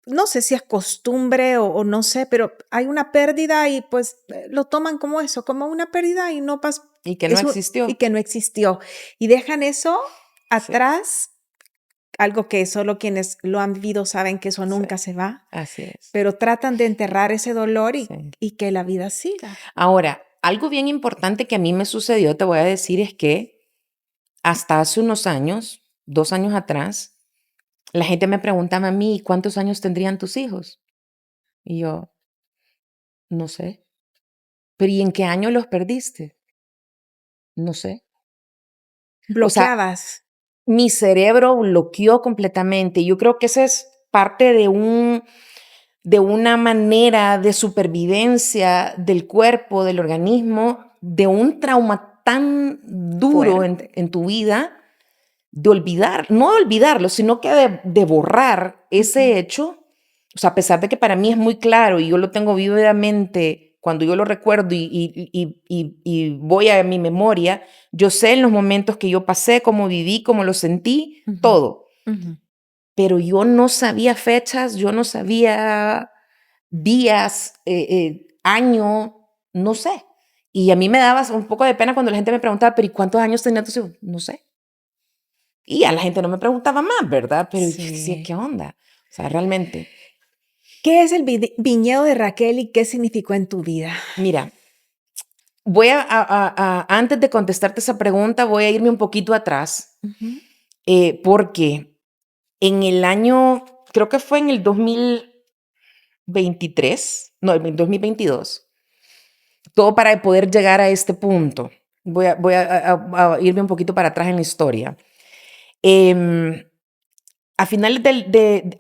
S1: no sé si es costumbre o no sé, pero hay una pérdida y pues lo toman como eso, como una pérdida y no pasa,
S2: y que no
S1: y
S2: existió.
S1: que no existió. Y dejan eso
S2: Sí,
S1: atrás, algo que solo quienes lo han vivido saben que eso
S2: sí,
S1: nunca se va,
S2: así es.
S1: pero tratan de enterrar ese dolor
S2: Sí.
S1: y que la vida siga.
S2: Ahora, algo bien importante que a mí me sucedió, te voy a decir, es que hasta hace unos años, 2 años atrás, la gente me preguntaba a mí, ¿cuántos años tendrían tus hijos? Y yo, no sé. ¿Pero y en qué año los perdiste? No sé. O sea,
S1: Bloqueadas.
S2: mi cerebro bloqueó completamente. Yo creo que esa es parte de una manera de supervivencia del cuerpo, del organismo, de un trauma tan duro
S1: Fuerte.
S2: en tu vida, de olvidar, no de olvidarlo, sino que de borrar ese hecho. O sea, a pesar de que para mí es muy claro y yo lo tengo vívidamente cuando yo lo recuerdo y voy a mi memoria, yo sé en los momentos que yo pasé, cómo viví, cómo lo sentí,
S1: Ujú,
S2: todo.
S1: ujú.
S2: Pero yo no sabía fechas, yo no sabía días, año, no sé. Y a mí me daba un poco de pena cuando la gente me preguntaba, pero ¿y cuántos años tenía tu hijo? No sé. Y a la gente no me preguntaba más, ¿verdad? Pero yo decía,
S1: Sí.
S2: ¿qué onda? O sea, realmente.
S1: ¿Qué es el viñedo de Raquel y qué significó en tu vida?
S2: Mira, antes de contestarte esa pregunta, voy a irme un poquito atrás,
S1: Ujú.
S2: porque en el año, creo que fue en el 2023, no, en el 2022, todo para poder llegar a este punto. Voy a irme un poquito para atrás en la historia. Em, a finales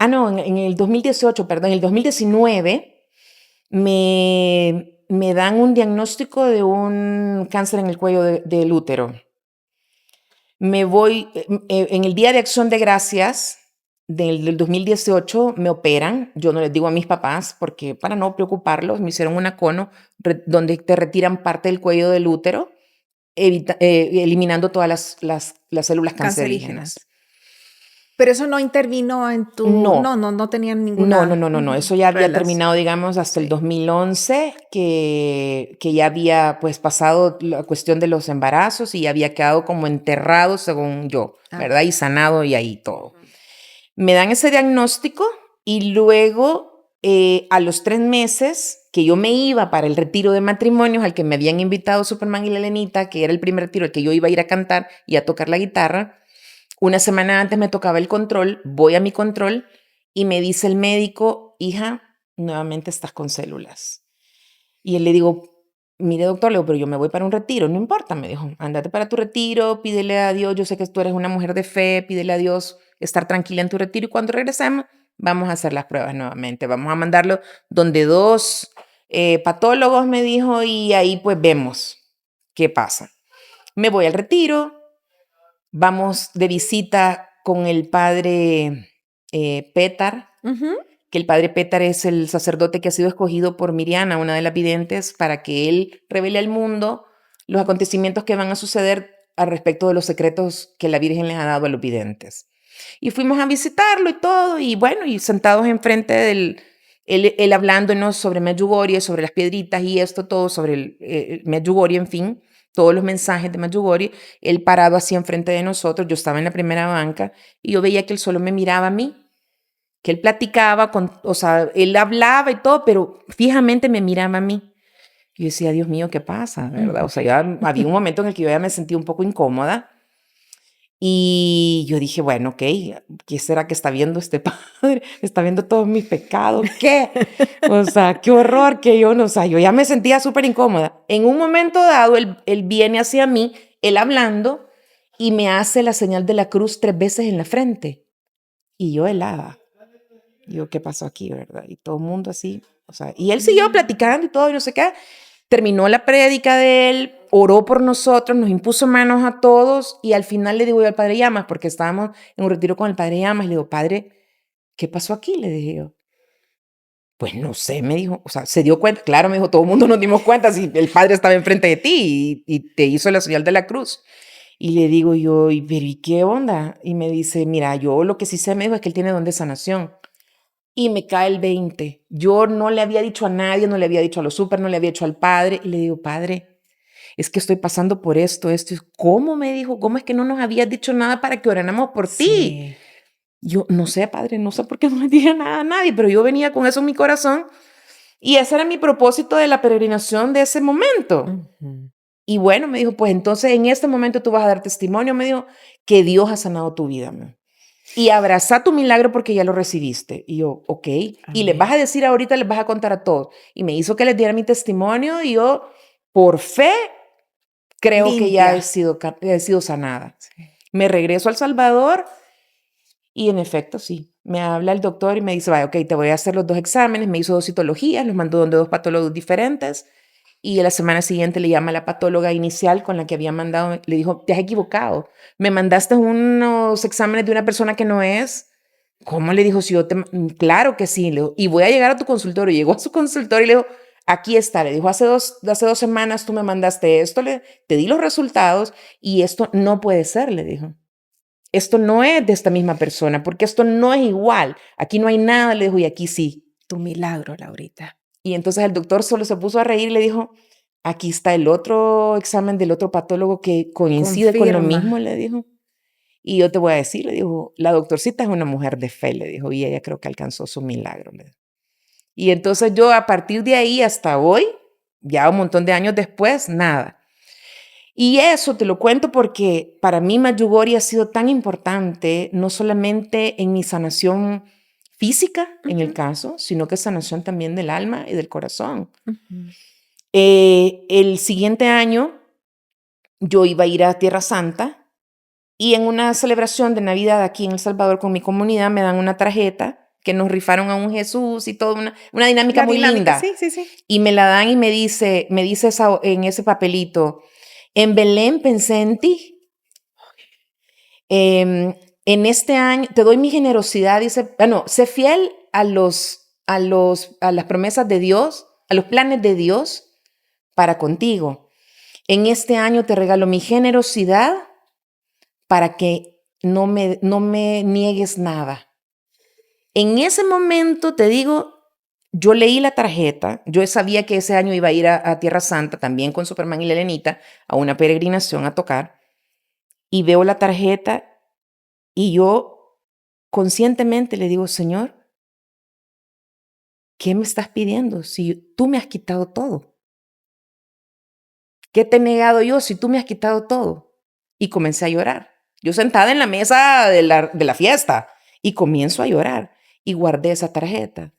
S2: no, en el 2018, perdón, en el 2019, me dan un diagnóstico de un cáncer en el cuello del útero. Me voy, en el Día de Acción de Gracias del 2018 me operan. Yo no les digo a mis papás porque para no preocuparlos, me hicieron una cono donde te retiran parte del cuello del útero, eliminando todas las células cancerígenas.
S1: Cancerígenas. Pero eso no intervino en tu...
S2: No,
S1: No tenían
S2: no, no,
S1: ninguna
S2: no, no, no. Eso ya había
S1: relación.
S2: terminado, digamos, hasta el
S1: Sí.
S2: 2011, que ya había pues pasado la cuestión de los embarazos y ya había quedado como enterrado, según yo,
S1: Ok.
S2: ¿verdad? Y sanado y ahí todo. Me dan ese diagnóstico y luego a los 3 meses que yo me iba para el retiro de matrimonios al que me habían invitado Superman y la Lenita, que era el primer retiro al que yo iba a ir a cantar y a tocar la guitarra, una semana antes me tocaba el control, voy a mi control y me dice el médico, hija, nuevamente estás con células. Y él le digo, mire doctor, le digo, pero yo me voy para un retiro, no importa, me dijo, ándate para tu retiro, pídele a Dios, yo sé que tú eres una mujer de fe, pídele a Dios estar tranquila en tu retiro y cuando regresemos vamos a hacer las pruebas nuevamente, vamos a mandarlo donde 2 patólogos, me dijo, y ahí pues vemos qué pasa. Me voy al retiro, vamos de visita con el padre Pétar,
S1: Ujú.
S2: que el padre Pétar es el sacerdote que ha sido escogido por Miriana, una de las videntes, para que él revele al mundo los acontecimientos que van a suceder al respecto de los secretos que la Virgen les ha dado a los videntes. Y fuimos a visitarlo y todo, y bueno, y sentados enfrente él hablándonos sobre Medjugorje, sobre las piedritas y esto, todo sobre el Medjugorje, en fin, todos los mensajes de Medjugorje, él parado así enfrente de nosotros, yo estaba en la primera banca, y yo veía que él solo me miraba a mí, que él platicaba, o sea, él hablaba y todo, pero fijamente me miraba a mí. Yo decía, Dios mío, ¿qué pasa? ¿Verdad? O sea, ya había un momento en el que yo ya me sentía un poco incómoda. Y yo dije, bueno, ok, ¿qué será que está viendo este padre? ¿Está viendo todos mis pecados? ¿Qué? O sea, qué horror que yo no, o sea, yo ya me sentía súper incómoda. En un momento dado, él viene hacia mí, él hablando, y me hace la señal de la cruz 3 veces en la frente. Y yo helada. Yo, ¿qué pasó aquí, verdad? Y todo el mundo así, o sea, y él siguió platicando y todo, y no sé qué. Terminó la prédica de él, oró por nosotros, nos impuso manos a todos, y al final le digo yo al padre Llamas, porque estábamos en un retiro con el padre Llamas, le digo, padre, ¿qué pasó aquí? Le dije yo. Pues no sé, me dijo, o sea, se dio cuenta, claro, me dijo, todo el mundo nos dimos cuenta si el padre estaba enfrente de ti y te hizo la señal de la cruz. Y le digo yo, pero ¿y qué onda? Y me dice, mira, yo lo que sí sé, me dijo, es que él tiene don de sanación. Y me cae el 20. Yo no le había dicho a nadie, no le había dicho a los súper, no le había dicho al padre. Y le digo, padre, es que estoy pasando por esto, esto. ¿Cómo? Me dijo, ¿cómo es que no nos habías dicho nada para que oráramos por ti?
S1: Sí.
S2: Yo, no sé, padre, no sé por qué no le dije nada a nadie, pero yo venía con eso en mi corazón y ese era mi propósito de la peregrinación de ese momento.
S1: Ujú.
S2: Y bueno, me dijo, pues entonces en este momento tú vas a dar testimonio, me dijo, que Dios ha sanado tu vida. Y abraza tu milagro porque ya lo recibiste. Y yo, ok. Y les vas
S1: Amén.
S2: a decir ahorita, les vas a contar a todos. Y me hizo que les diera mi testimonio y yo, por fe, creo que ya
S1: limpia.
S2: he sido sanada.
S1: Sí.
S2: Me regreso a El Salvador y en efecto, sí. Me habla el doctor y me dice, vaya, ok, te voy a hacer los 2 exámenes. Me hizo 2 citologías, los mandó donde 2 patólogos diferentes. Y a la semana siguiente le llama a la patóloga inicial con la que había mandado. Le dijo, te has equivocado. Me mandaste unos exámenes de una persona que no es. ¿Cómo? Le dijo, si yo te... Claro que sí. Le dijo, y voy a llegar a tu consultorio. Llegó a su consultorio y le dijo, aquí está. Le dijo, hace dos semanas tú me mandaste esto, te di los resultados y esto no puede ser, le dijo. Esto no es de esta misma persona, porque esto no es igual. Aquí no hay nada, le dijo, y aquí sí.
S1: Tu milagro, Laurita.
S2: Y entonces el doctor solo se puso a reír y le dijo, aquí está el otro examen del otro patólogo que coincide con lo
S1: Confirma.
S2: mismo, le dijo. Y yo te voy a decir, le dijo, la doctorcita es una mujer de fe, le dijo, y ella creo que alcanzó su milagro, le dijo. Y entonces yo a partir de ahí hasta hoy, ya un montón de años después, nada. Y eso te lo cuento porque para mí Medjugorje ha sido tan importante, no solamente en mi sanación física, en el
S1: Ujú,
S2: caso, sino que sanación también del alma y del corazón.
S1: ujú.
S2: El siguiente año yo iba a ir a Tierra Santa y en una celebración de Navidad aquí en El Salvador con mi comunidad me dan una tarjeta que nos rifaron a un Jesús y toda una dinámica
S1: La
S2: muy
S1: dinámica,
S2: linda.
S1: sí, sí, sí.
S2: Y me la dan y me dice en ese papelito, en Belén pensé en ti. En este año te doy mi generosidad, dice, bueno, sé fiel a las promesas de Dios, a los planes de Dios para contigo. En este año te regalo mi generosidad para que no me niegues nada. En ese momento te digo, yo leí la tarjeta, yo sabía que ese año iba a ir a Tierra Santa también con Superman y la Elenita a una peregrinación a tocar y veo la tarjeta y yo conscientemente le digo, Señor, ¿qué me estás pidiendo si tú me has quitado todo? ¿Qué te he negado yo si tú me has quitado todo? Y comencé a llorar. Yo sentada en la mesa de la fiesta y comienzo a llorar y guardé esa tarjeta.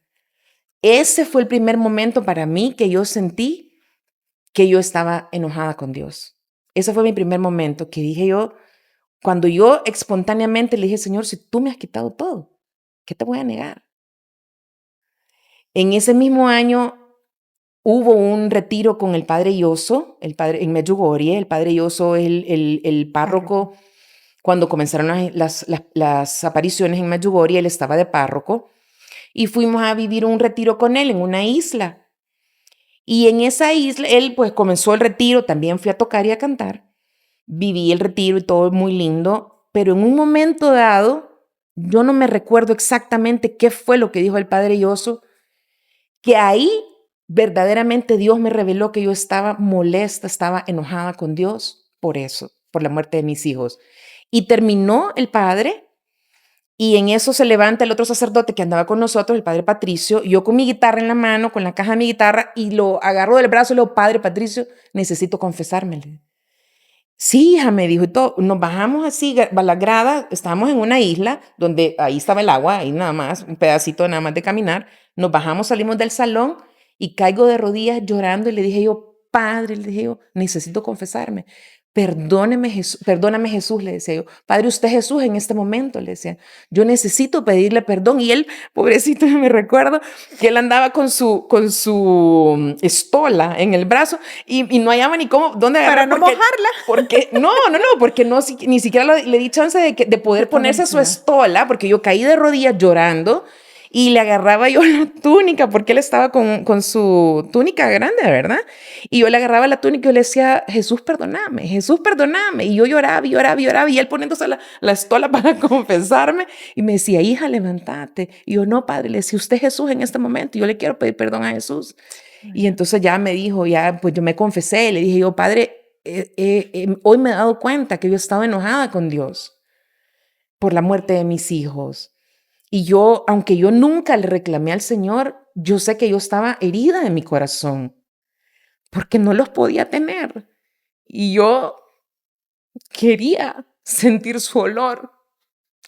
S2: Ese fue el primer momento para mí que yo sentí que yo estaba enojada con Dios. Ese fue mi primer momento que dije yo, cuando yo espontáneamente le dije, Señor, si tú me has quitado todo, ¿qué te voy a negar? En ese mismo año hubo un retiro con el padre Yoso, el padre, en Medjugorje. El padre Yoso es el
S1: Párroco.
S2: párroco. Cuando comenzaron las apariciones en Medjugorje, él estaba de párroco. Y fuimos a vivir un retiro con él en una isla. Y en esa isla, él pues comenzó el retiro, también fui a tocar y a cantar. Viví el retiro y todo muy lindo. Pero en un momento dado, yo no me recuerdo exactamente qué fue lo que dijo el padre Yoso, que ahí verdaderamente Dios me reveló que yo estaba molesta, estaba enojada con Dios por eso, por la muerte de mis hijos. Y terminó el padre y en eso se levanta el otro sacerdote que andaba con nosotros, el padre Patricio, yo con mi guitarra en la mano, con la caja de mi guitarra y lo agarro del brazo y le digo, padre Patricio, necesito confesármele. Sí, hija, me dijo y todo. Nos bajamos así, a la grada, estábamos en una isla donde ahí estaba el agua, ahí nada más, un pedacito nada más de caminar. Nos bajamos, salimos del salón y caigo de rodillas llorando y le dije yo, padre, le dije yo, necesito confesarme. Perdóname Jesús, le decía yo. Padre, usted es Jesús en este momento, le decía. Yo necesito pedirle perdón. Y él, pobrecito, me recuerdo que él andaba con su estola en el brazo y no hallaba ni cómo, dónde
S1: Para
S2: agarrar
S1: no mojarla.
S2: porque porque no, ni siquiera le di chance de
S1: De
S2: poder ponerse su
S1: ponérsela.
S2: estola, porque yo caí de rodillas llorando y le agarraba yo la túnica, porque él estaba con su túnica grande, ¿verdad? Y yo le agarraba la túnica y yo le decía, Jesús, perdóname. Y yo lloraba y lloraba y lloraba y él poniéndose la estola para confesarme y me decía, hija, levántate. Y yo, no, padre, le decía, usted es Jesús en este momento y yo le quiero pedir perdón a Jesús. Y entonces ya me dijo, ya, pues yo me confesé, le dije yo, padre, hoy me he dado cuenta que yo he estado enojada con Dios por la muerte de mis hijos. Y yo, aunque yo nunca le reclamé al Señor, yo sé que yo estaba herida en mi corazón porque no los podía tener. Y yo quería sentir su olor,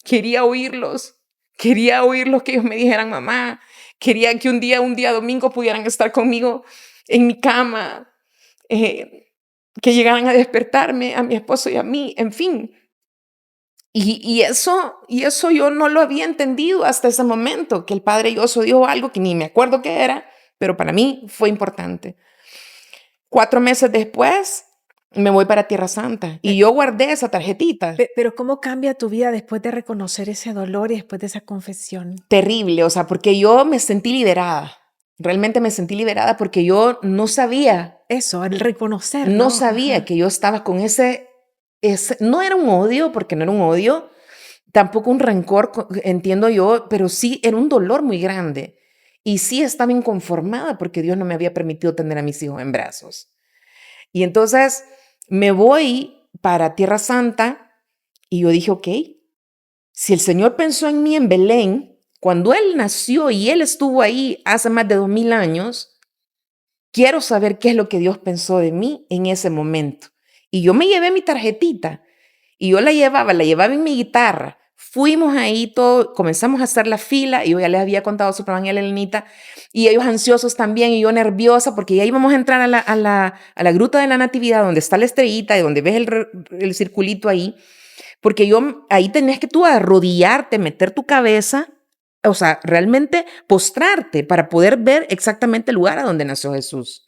S2: quería oírlos que ellos me dijeran mamá, quería que un día domingo pudieran estar conmigo en mi cama. que llegaran a despertarme a mi esposo y a mí, en fin. Y eso yo no lo había entendido hasta ese momento, que el Padre Yoso dijo algo que ni me acuerdo qué era, pero para mí fue importante. 4 meses después, me voy para Tierra Santa y yo guardé esa tarjetita.
S1: Pero ¿cómo cambia tu vida después de reconocer ese dolor y después de esa confesión?
S2: Terrible, o sea, porque yo me sentí liberada. Realmente me sentí liberada porque yo no sabía,
S1: Eso, el reconocer,
S2: no
S1: ¿no?
S2: sabía
S1: Ajá.
S2: que yo estaba con ese, no era un odio, porque no era un odio, tampoco un rencor, entiendo yo, pero sí era un dolor muy grande. Y sí estaba inconformada porque Dios no me había permitido tener a mis hijos en brazos. Y entonces me voy para Tierra Santa y yo dije, ok, si el Señor pensó en mí en Belén, cuando Él nació y Él estuvo ahí hace más de 2000 años, quiero saber qué es lo que Dios pensó de mí en ese momento. Y yo me llevé mi tarjetita y yo la llevaba en mi guitarra. Fuimos ahí todo, comenzamos a hacer la fila y yo ya les había contado su programa a Elenita y ellos ansiosos también y yo nerviosa porque ya íbamos a entrar a la gruta de la Natividad donde está la estrellita y donde ves el circulito ahí, porque ahí tenés que tú arrodillarte, meter tu cabeza, o sea, realmente postrarte para poder ver exactamente el lugar a donde nació Jesús.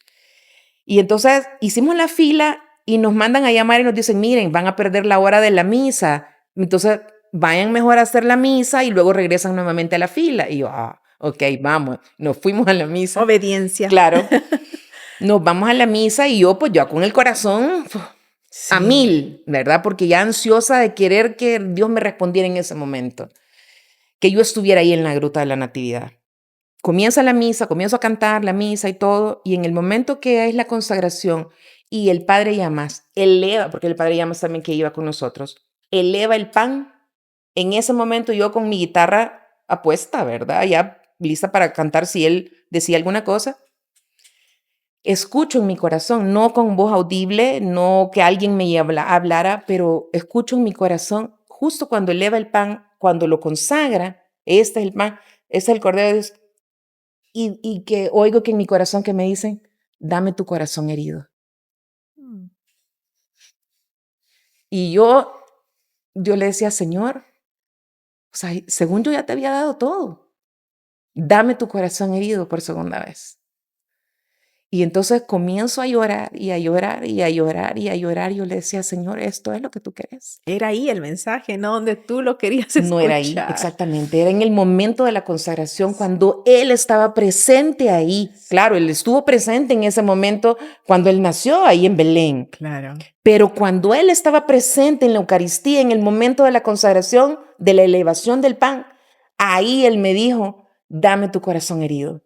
S2: Y entonces hicimos la fila y nos mandan a llamar y nos dicen, miren, van a perder la hora de la misa. Entonces vayan mejor a hacer la misa y luego regresan nuevamente a la fila. Y yo, ok, vamos. Nos fuimos a la misa.
S1: Obediencia.
S2: Claro. Nos vamos a la misa y yo, pues yo con el corazón a
S1: Sí.
S2: 1000, ¿verdad? Porque ya ansiosa de querer que Dios me respondiera en ese momento. Que yo estuviera ahí en la gruta de la Natividad. Comienza la misa, comienzo a cantar la misa y todo, y en el momento que es la consagración y el Padre Llamas eleva, porque el Padre Llamas también que iba con nosotros, eleva el pan, en ese momento yo con mi guitarra apuesta, ¿verdad? Ya lista para cantar si él decía alguna cosa, escucho en mi corazón, no con voz audible, no que alguien me hablara, pero escucho en mi corazón, justo cuando eleva el pan, cuando lo consagra, este es el pan, este es el Cordero de Dios, y que oigo que en mi corazón que me dicen, dame tu corazón herido.
S1: Mm.
S2: Y yo le decía, Señor, o sea, según yo ya te había dado todo, dame tu corazón herido por segunda vez. Y entonces comienzo a llorar y a llorar y a llorar y a llorar. Y yo le decía, Señor, esto es lo que tú querés.
S1: Era ahí el mensaje, ¿no? Donde tú lo querías
S2: No era ahí,
S1: escuchar.
S2: exactamente, era en el momento de la consagración, cuando Él estaba presente ahí. Claro, Él estuvo presente en ese momento cuando Él nació ahí en Belén.
S1: Claro.
S2: Pero cuando Él estaba presente en la Eucaristía, en el momento de la consagración, de la elevación del pan, ahí Él me dijo, dame tu corazón herido.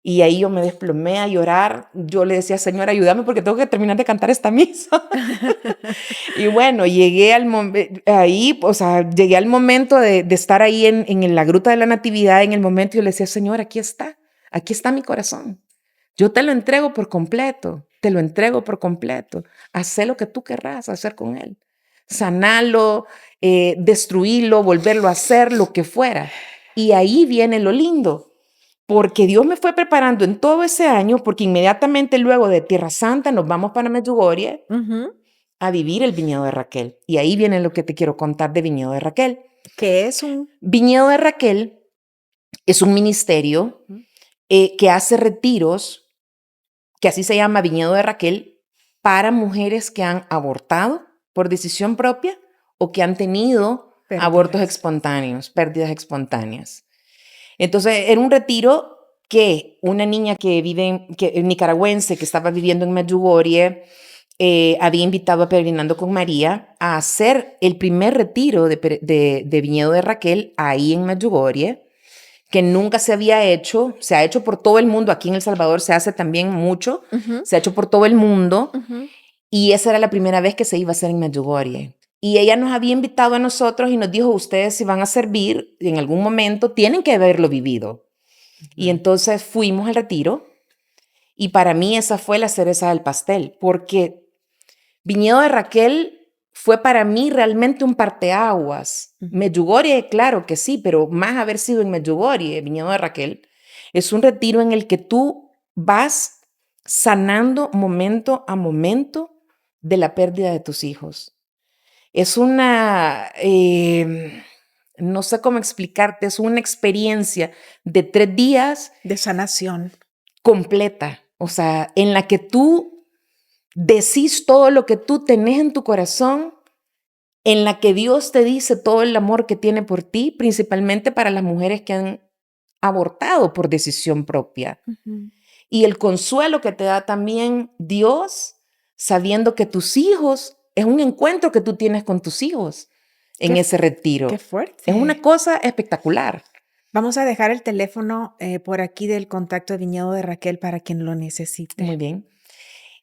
S2: Y ahí yo me desplomé a llorar. Yo le decía, Señor, ayúdame porque tengo que terminar de cantar esta misa. Y bueno, llegué ahí, o sea, llegué al momento de estar ahí en la gruta de la Natividad, en el momento yo le decía, Señor, aquí está mi corazón. Yo te lo entrego por completo, te lo entrego por completo. Haz lo que tú querrás hacer con él. Sanalo, destruirlo, volverlo a hacer, lo que fuera. Y ahí viene lo lindo, porque Dios me fue preparando en todo ese año, porque inmediatamente luego de Tierra Santa nos vamos para Medjugorje a vivir el viñedo de Raquel. Y ahí viene lo que te quiero contar de viñedo de Raquel.
S1: ¿Qué es un?
S2: Viñedo de Raquel es un ministerio que hace retiros, que así se llama Viñedo de Raquel, para mujeres que han abortado por decisión propia o que han tenido abortos espontáneos, pérdidas espontáneas. Entonces, era un retiro que una niña que vive, nicaragüense, que estaba viviendo en Medjugorje, había invitado a Peregrinando con María a hacer el primer retiro de Viñedo de Raquel ahí en Medjugorje, que nunca se había hecho, se ha hecho por todo el mundo, aquí en El Salvador se hace también mucho, se ha hecho por todo el mundo, y esa era la primera vez que se iba a hacer en Medjugorje. Y ella nos había invitado a nosotros y nos dijo, ustedes si van a servir en algún momento, tienen que haberlo vivido. Y entonces fuimos al retiro y para mí esa fue la cereza del pastel, porque Viñedo de Raquel fue para mí realmente un parteaguas. Medjugorje, claro que sí, pero más haber sido en Medjugorje, Viñedo de Raquel, es un retiro en el que tú vas sanando momento a momento de la pérdida de tus hijos. Es no sé cómo explicarte, es una experiencia de 3 días
S1: De sanación.
S2: completa, o sea, en la que tú decís todo lo que tú tenés en tu corazón, en la que Dios te dice todo el amor que tiene por ti, principalmente para las mujeres que han abortado por decisión propia.
S1: Ujú.
S2: Y el consuelo que te da también Dios, sabiendo que tus hijos, es un encuentro que tú tienes con tus hijos en
S1: Qué,
S2: ese
S1: qué
S2: retiro. Es una
S1: fuerte.
S2: cosa espectacular.
S1: Vamos a dejar el teléfono por aquí del contacto de Viñedo de Raquel para quien lo necesite.
S2: Muy bien.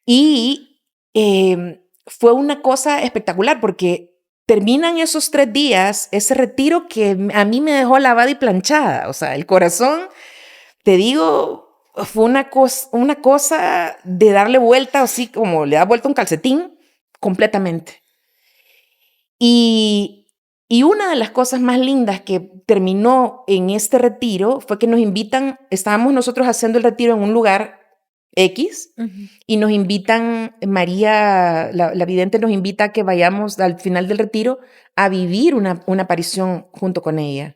S2: Y fue una cosa espectacular porque terminan esos 3 días, ese retiro que a mí me dejó lavada y planchada. O sea, el corazón, te digo, fue una cosa de darle vuelta, así como le da vuelta un calcetín, completamente. Y, y una de las cosas más lindas que terminó en este retiro fue que nos invitan, estábamos nosotros haciendo el retiro en un lugar X,
S1: Ujú.
S2: y nos invitan, María, la vidente nos invita a que vayamos al final del retiro a vivir una aparición junto con ella,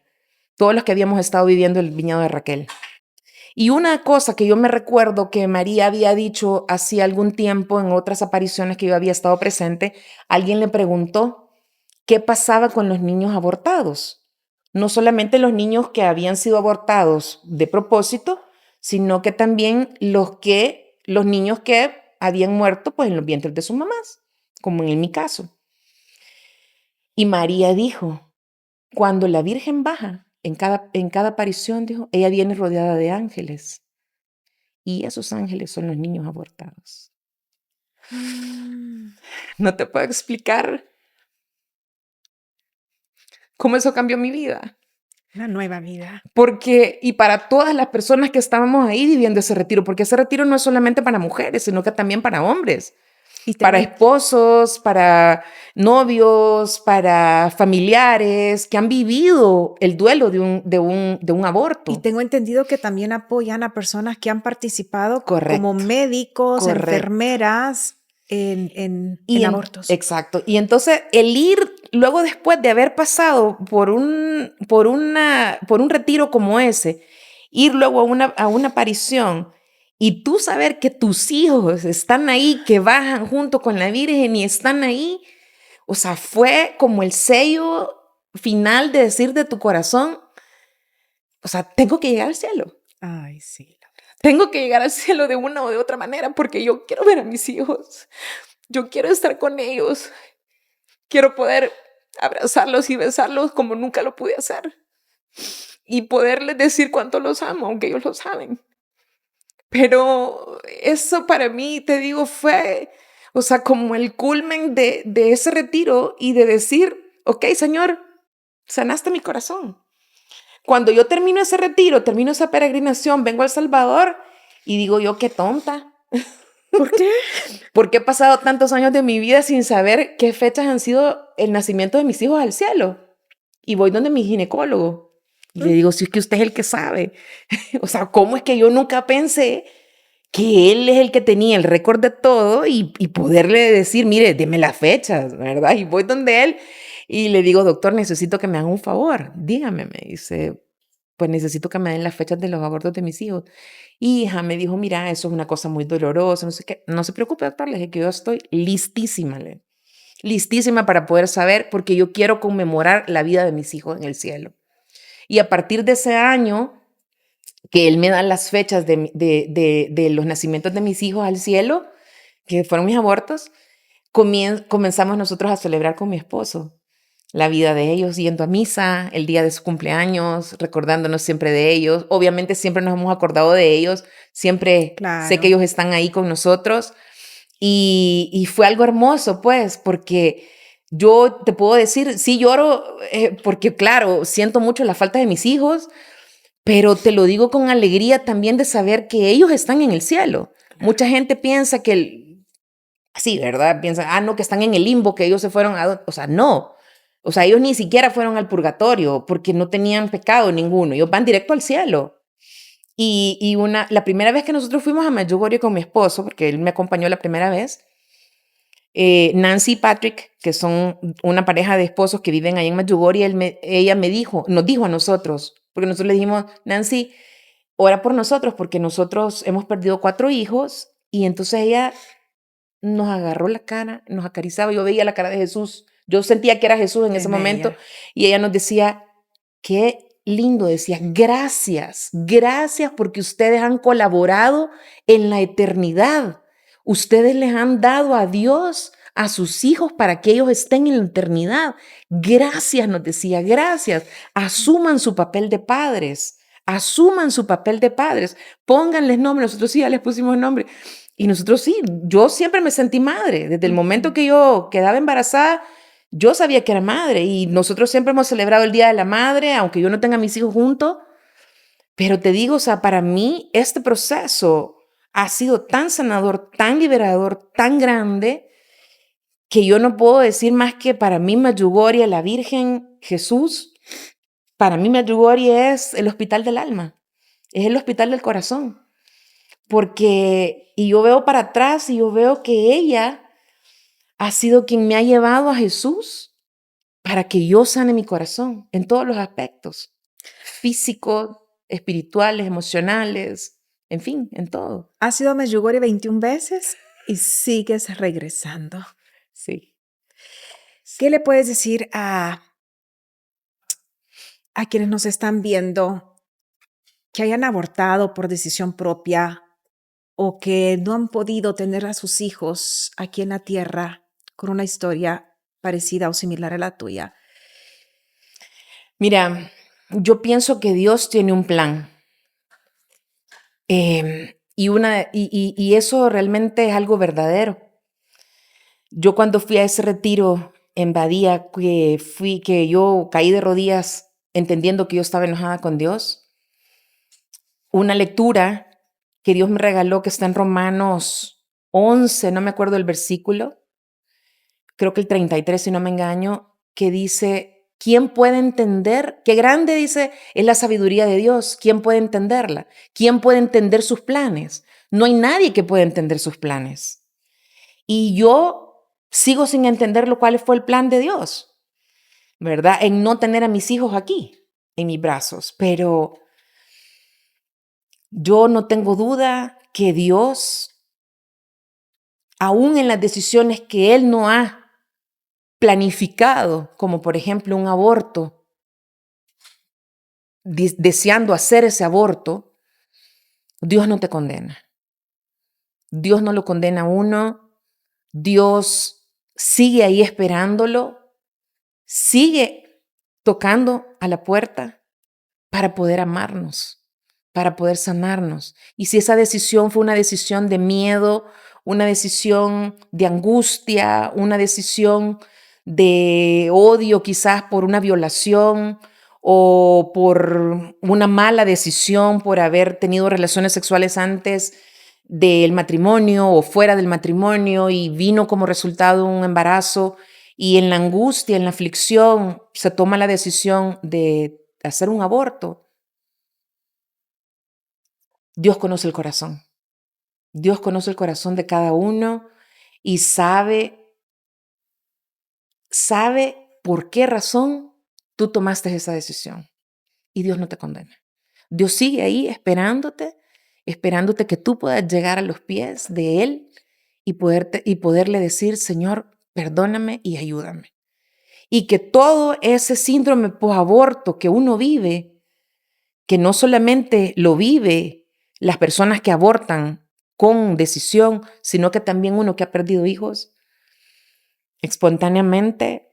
S2: todos los que habíamos estado viviendo el viñedo de Raquel. Y una cosa que yo me recuerdo que María había dicho hacía algún tiempo en otras apariciones que yo había estado presente, alguien le preguntó qué pasaba con los niños abortados. No solamente los niños que habían sido abortados de propósito, sino que también los niños que habían muerto pues en los vientres de sus mamás, como en mi caso. Y María dijo, cuando la Virgen baja en cada aparición, dijo, ella viene rodeada de ángeles. Y esos ángeles son los niños abortados.
S1: Mm.
S2: No te puedo explicar cómo eso cambió mi vida.
S1: Una nueva vida.
S2: Porque, y para todas las personas que estábamos ahí viviendo ese retiro, porque ese retiro no es solamente para mujeres, sino que también para hombres,
S1: Y tengo,
S2: para esposos, para novios, para familiares que han vivido el duelo de un
S1: y
S2: aborto.
S1: tengo entendido que también apoyan a personas que han participado como
S2: Correcto,
S1: médicos,
S2: correcto.
S1: enfermeras en abortos.
S2: Exacto. Y entonces el ir luego después de haber pasado por un retiro como ese, ir luego a una aparición y tú saber que tus hijos están ahí, que bajan junto con la Virgen y están ahí, o sea, fue como el sello final de decir de tu corazón, o sea, tengo que llegar al cielo.
S1: Ay, sí.
S2: Tengo que llegar al cielo de una o de otra manera porque yo quiero ver a mis hijos. Yo quiero estar con ellos. Quiero poder abrazarlos y besarlos como nunca lo pude hacer. Y poderles decir cuánto los amo, aunque ellos lo saben. Pero eso para mí, te digo, fue, o sea, como el culmen de ese retiro y de decir, ok, Señor, sanaste mi corazón. Cuando yo termino ese retiro, termino esa peregrinación, vengo a El Salvador y digo yo, qué tonta.
S1: ¿Por qué?
S2: Porque he pasado tantos años de mi vida sin saber qué fechas han sido el nacimiento de mis hijos al cielo. Y voy donde mi ginecólogo. Y le digo, si es que usted es el que sabe. O sea, ¿cómo es que yo nunca pensé que él es el que tenía el récord de todo y poderle decir, mire, deme las fechas, ¿verdad? Y voy donde él y le digo, doctor, necesito que me haga un favor. Dígame, me dice, pues necesito que me den las fechas de los abortos de mis hijos. Hija, me dijo, mira, eso es una cosa muy dolorosa, no sé qué. No se preocupe, doctor, le dije que yo estoy listísima, listísima para poder saber, porque yo quiero conmemorar la vida de mis hijos en el cielo. Y a partir de ese año, que él me da las fechas de los nacimientos de mis hijos al cielo, que fueron mis abortos, comenzamos nosotros a celebrar con mi esposo la vida de ellos, yendo a misa, el día de su cumpleaños, recordándonos siempre de ellos. Obviamente siempre nos hemos acordado de ellos, siempre sé que
S1: Claro.
S2: ellos están ahí con nosotros. Y fue algo hermoso, pues, porque yo te puedo decir, sí lloro, porque claro, siento mucho la falta de mis hijos, pero te lo digo con alegría también de saber que ellos están en el cielo. Mucha gente piensa que, sí, ¿verdad? Piensa, no, que están en el limbo, que ellos se fueron o sea, no. O sea, ellos ni siquiera fueron al purgatorio porque no tenían pecado ninguno. Ellos van directo al cielo. La primera vez que nosotros fuimos a Medjugorje con mi esposo, porque él me acompañó la primera vez, Nancy y Patrick, que son una pareja de esposos que viven ahí en Medjugorje, ella nos dijo a nosotros, porque nosotros le dijimos, Nancy, ora por nosotros, porque nosotros hemos perdido 4 hijos, y entonces ella nos agarró la cara, nos acariciaba, yo veía la cara de Jesús, yo sentía que era Jesús en ese momento, y ella nos decía, qué lindo, decía, gracias porque ustedes han colaborado en la eternidad. Ustedes les han dado a Dios, a sus hijos, para que ellos estén en la eternidad. Gracias, nos decía, gracias. Asuman su papel de padres. Asuman su papel de padres. Pónganles nombre. Nosotros sí ya les pusimos nombre. Y nosotros sí, yo siempre me sentí madre. Desde el momento que yo quedaba embarazada, yo sabía que era madre. Y nosotros siempre hemos celebrado el Día de la Madre, aunque yo no tenga a mis hijos juntos. Pero te digo, o sea, para mí este proceso ha sido tan sanador, tan liberador, tan grande, que yo no puedo decir más que para mí Medjugorje, la Virgen, Jesús, para mí Medjugorje es el hospital del alma, es el hospital del corazón. Porque, y yo veo para atrás y yo veo que ella ha sido quien me ha llevado a Jesús para que yo sane mi corazón en todos los aspectos, físicos, espirituales, emocionales, en fin, en todo.
S1: Has ido a Medjugorje 21 veces y sigues regresando.
S2: Sí.
S1: ¿Qué le puedes decir a quienes nos están viendo que hayan abortado por decisión propia o que no han podido tener a sus hijos aquí en la tierra con una historia parecida o similar a la tuya?
S2: Mira, yo pienso que Dios tiene un plan. Y eso realmente es algo verdadero. Yo cuando fui a ese retiro en Badía, que yo caí de rodillas entendiendo que yo estaba enojada con Dios, una lectura que Dios me regaló que está en Romanos 11, no me acuerdo el versículo, creo que el 33 si no me engaño, que dice, ¿quién puede entender? Qué grande, dice, es la sabiduría de Dios. ¿Quién puede entenderla? ¿Quién puede entender sus planes? No hay nadie que pueda entender sus planes. Y yo sigo sin entender cuál fue el plan de Dios, ¿verdad? En no tener a mis hijos aquí, en mis brazos. Pero yo no tengo duda que Dios, aún en las decisiones que Él no ha planificado, como por ejemplo un aborto, deseando hacer ese aborto, Dios no te condena. Dios no lo condena a uno. Dios sigue ahí esperándolo, sigue tocando a la puerta para poder amarnos, para poder sanarnos. Y si esa decisión fue una decisión de miedo, una decisión de angustia, una decisión de odio quizás por una violación o por una mala decisión por haber tenido relaciones sexuales antes del matrimonio o fuera del matrimonio y vino como resultado un embarazo y en la angustia, en la aflicción, se toma la decisión de hacer un aborto. Dios conoce el corazón. Dios conoce el corazón de cada uno y sabe por qué razón tú tomaste esa decisión. Y Dios no te condena. Dios sigue ahí esperándote que tú puedas llegar a los pies de Él y poderle decir, Señor, perdóname y ayúdame. Y que todo ese síndrome posaborto que uno vive, que no solamente lo vive las personas que abortan con decisión, sino que también uno que ha perdido hijos, espontáneamente,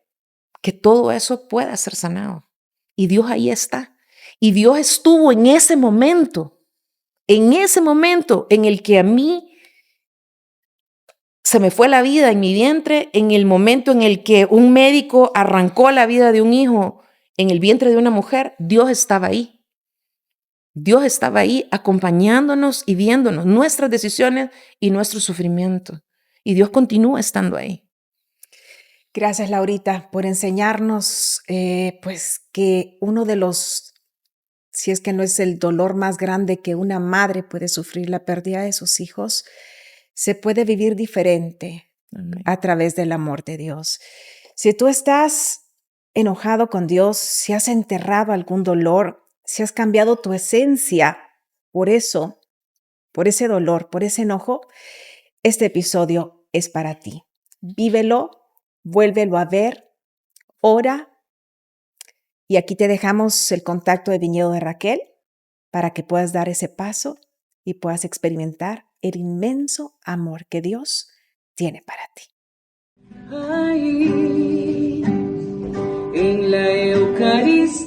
S2: que todo eso pueda ser sanado. Y Dios ahí está. Y Dios estuvo en ese momento en el que a mí se me fue la vida en mi vientre, en el momento en el que un médico arrancó la vida de un hijo en el vientre de una mujer, Dios estaba ahí. Dios estaba ahí acompañándonos y viéndonos nuestras decisiones y nuestro sufrimiento. Y Dios continúa estando ahí.
S1: Gracias, Laurita, por enseñarnos pues que uno de los, si es que no es el dolor más grande que una madre puede sufrir, la pérdida de sus hijos, se puede vivir diferente.
S2: Amén.
S1: a través del amor de Dios. Si tú estás enojado con Dios, si has enterrado algún dolor, si has cambiado tu esencia por eso, por ese dolor, por ese enojo, este episodio es para ti. Vívelo, vuélvelo a ver, ora. Y aquí te dejamos el contacto de Viñedo de Raquel para que puedas dar ese paso y puedas experimentar el inmenso amor que Dios tiene para ti.
S3: Ahí, en la Eucaristía.